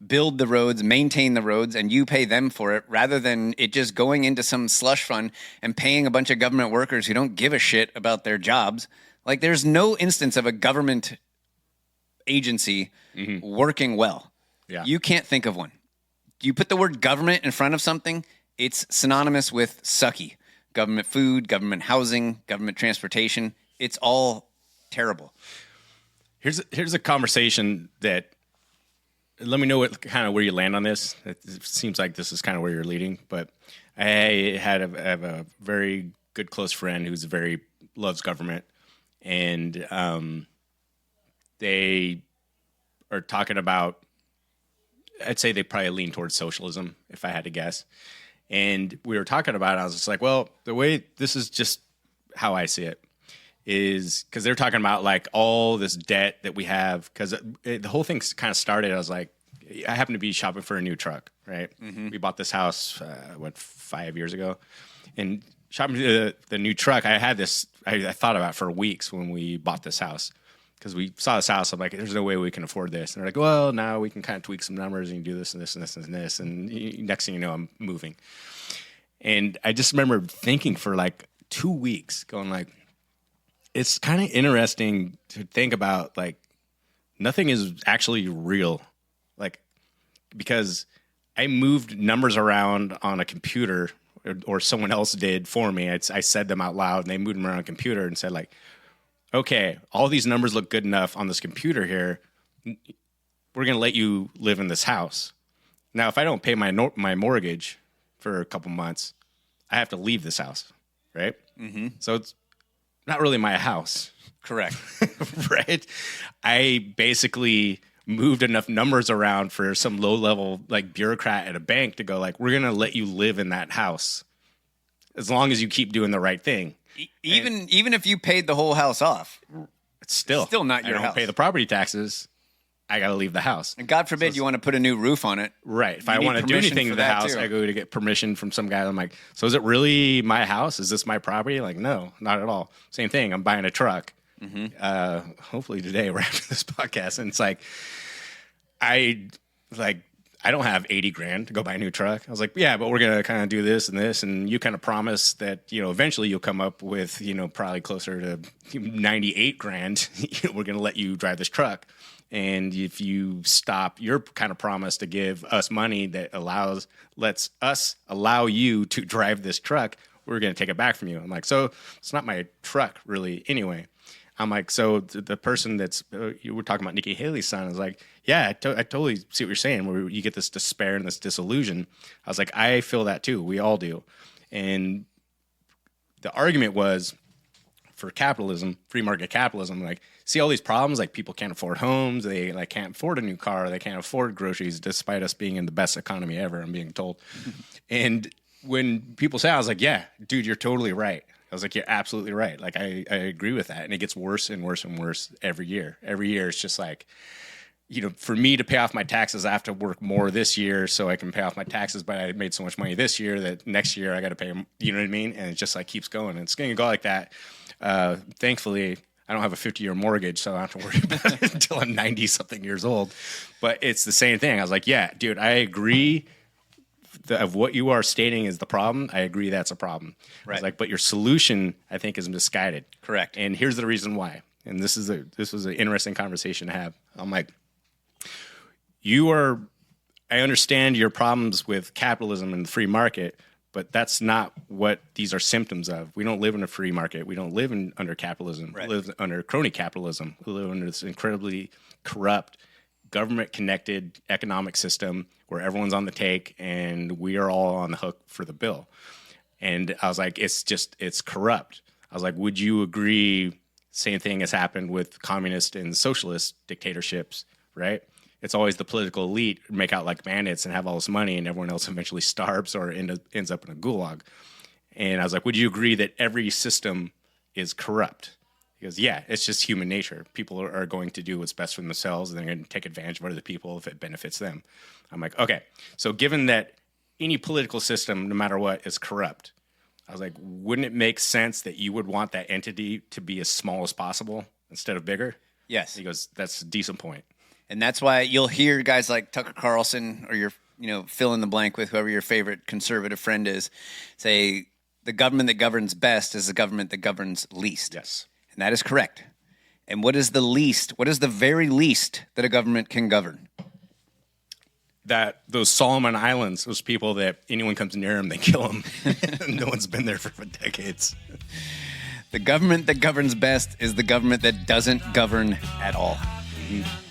build the roads, maintain the roads, and you pay them for it, rather than it just going into some slush fund and paying a bunch of government workers who don't give a shit about their jobs. Like, there's no instance of a government agency working well. Yeah. You can't think of one. You put the word government in front of something, it's synonymous with sucky. Government food, government housing, government transportation. It's all terrible. Here's a conversation that, let me know where you land on this. It seems like this is kind of where you're leading, but I have a very good close friend who's loves government, and they are talking about, I'd say they probably lean towards socialism, if I had to guess. And we were talking about it, I was just like, well, the way, this is just how I see it, is because they're talking about like all this debt that we have, because the whole thing kind of started, I was like, I happen to be shopping for a new truck, right? Mm-hmm. We bought this house, 5 years ago, and shopping for the new truck, I had this, I thought about for weeks when we bought this house, because we saw this house. I'm like, there's no way we can afford this. And they're like, well, now we can kind of tweak some numbers and you do this and this and this and this. And next thing you know, I'm moving. And I just remember thinking for like 2 weeks, going like, it's kind of interesting to think about, like, nothing is actually real. Like, because I moved numbers around on a computer, or someone else did for me. I said them out loud, and they moved them around on a computer and said, like, okay, all these numbers look good enough on this computer here. We're going to let you live in this house. Now, if I don't pay my mortgage for a couple months, I have to leave this house, right? Mm-hmm. So it's not really my house. Correct. Right? I basically moved enough numbers around for some low-level like bureaucrat at a bank to go like, we're going to let you live in that house as long as you keep doing the right thing. Even if you paid the whole house off, it's still not your house. I don't pay the property taxes. I got to leave the house. And God forbid you want to put a new roof on it. Right. If I want to do anything to the house, I go to get permission from some guy. I'm like, so is it really my house? Is this my property? Like, no, not at all. Same thing. I'm buying a truck. Mm-hmm. Hopefully today we're after this podcast. And it's like, I I don't have 80 grand to go buy a new truck. I was like, yeah, but we're going to kind of do this and this. And you kind of promise that, you know, eventually you'll come up with, you know, probably closer to 98 grand. We're going to let you drive this truck. And if you stop your kind of promise to give us money that lets us allow you to drive this truck, we're going to take it back from you. I'm like, so it's not my truck really anyway. I'm like, so the person that's, you were talking about Nikki Haley's son, is like, yeah, I totally see what you're saying, where you get this despair and this disillusion. I was like, I feel that too. We all do. And the argument was for capitalism, free market capitalism, like, see all these problems, like people can't afford homes, they like can't afford a new car, they can't afford groceries, despite us being in the best economy ever, I'm being told. And when people say, I was like, yeah, dude, you're totally right. I was like, you're absolutely right. Like, I agree with that. And it gets worse and worse and worse every year. Every year, it's just like, you know, for me to pay off my taxes, I have to work more this year so I can pay off my taxes, but I made so much money this year that next year I got to pay them, you know what I mean? And it just like keeps going. And it's going to go like that. Thankfully, I don't have a 50-year mortgage, so I don't have to worry about it until I'm 90-something years old. But it's the same thing. I was like, yeah, dude, I agree of what you are stating is the problem. I agree that's a problem. Right. I was like, but your solution, I think, is misguided. Correct. And here's the reason why. And this was an interesting conversation to have. I'm like, I understand your problems with capitalism and the free market, but that's not what these are symptoms of. We don't live in a free market. We don't live under capitalism. Right. We live under crony capitalism. We live under this incredibly corrupt, government-connected economic system where everyone's on the take and we are all on the hook for the bill. And I was like, it's corrupt. I was like, would you agree same thing has happened with communist and socialist dictatorships, right? It's always the political elite make out like bandits and have all this money, and everyone else eventually starves or ends up in a gulag. And I was like, would you agree that every system is corrupt? He goes, yeah, it's just human nature. People are going to do what's best for themselves, and they're going to take advantage of other people if it benefits them. I'm like, okay, so given that any political system, no matter what, is corrupt, I was like, wouldn't it make sense that you would want that entity to be as small as possible instead of bigger? Yes. He goes, that's a decent point. And that's why you'll hear guys like Tucker Carlson or your, fill in the blank with whoever your favorite conservative friend is, say the government that governs best is the government that governs least. Yes. And that is correct. And what is the least? What is the very least that a government can govern? That those Solomon Islands, those people that anyone comes near them, they kill them. No one's been there for decades. The government that governs best is the government that doesn't govern at all. Mm-hmm.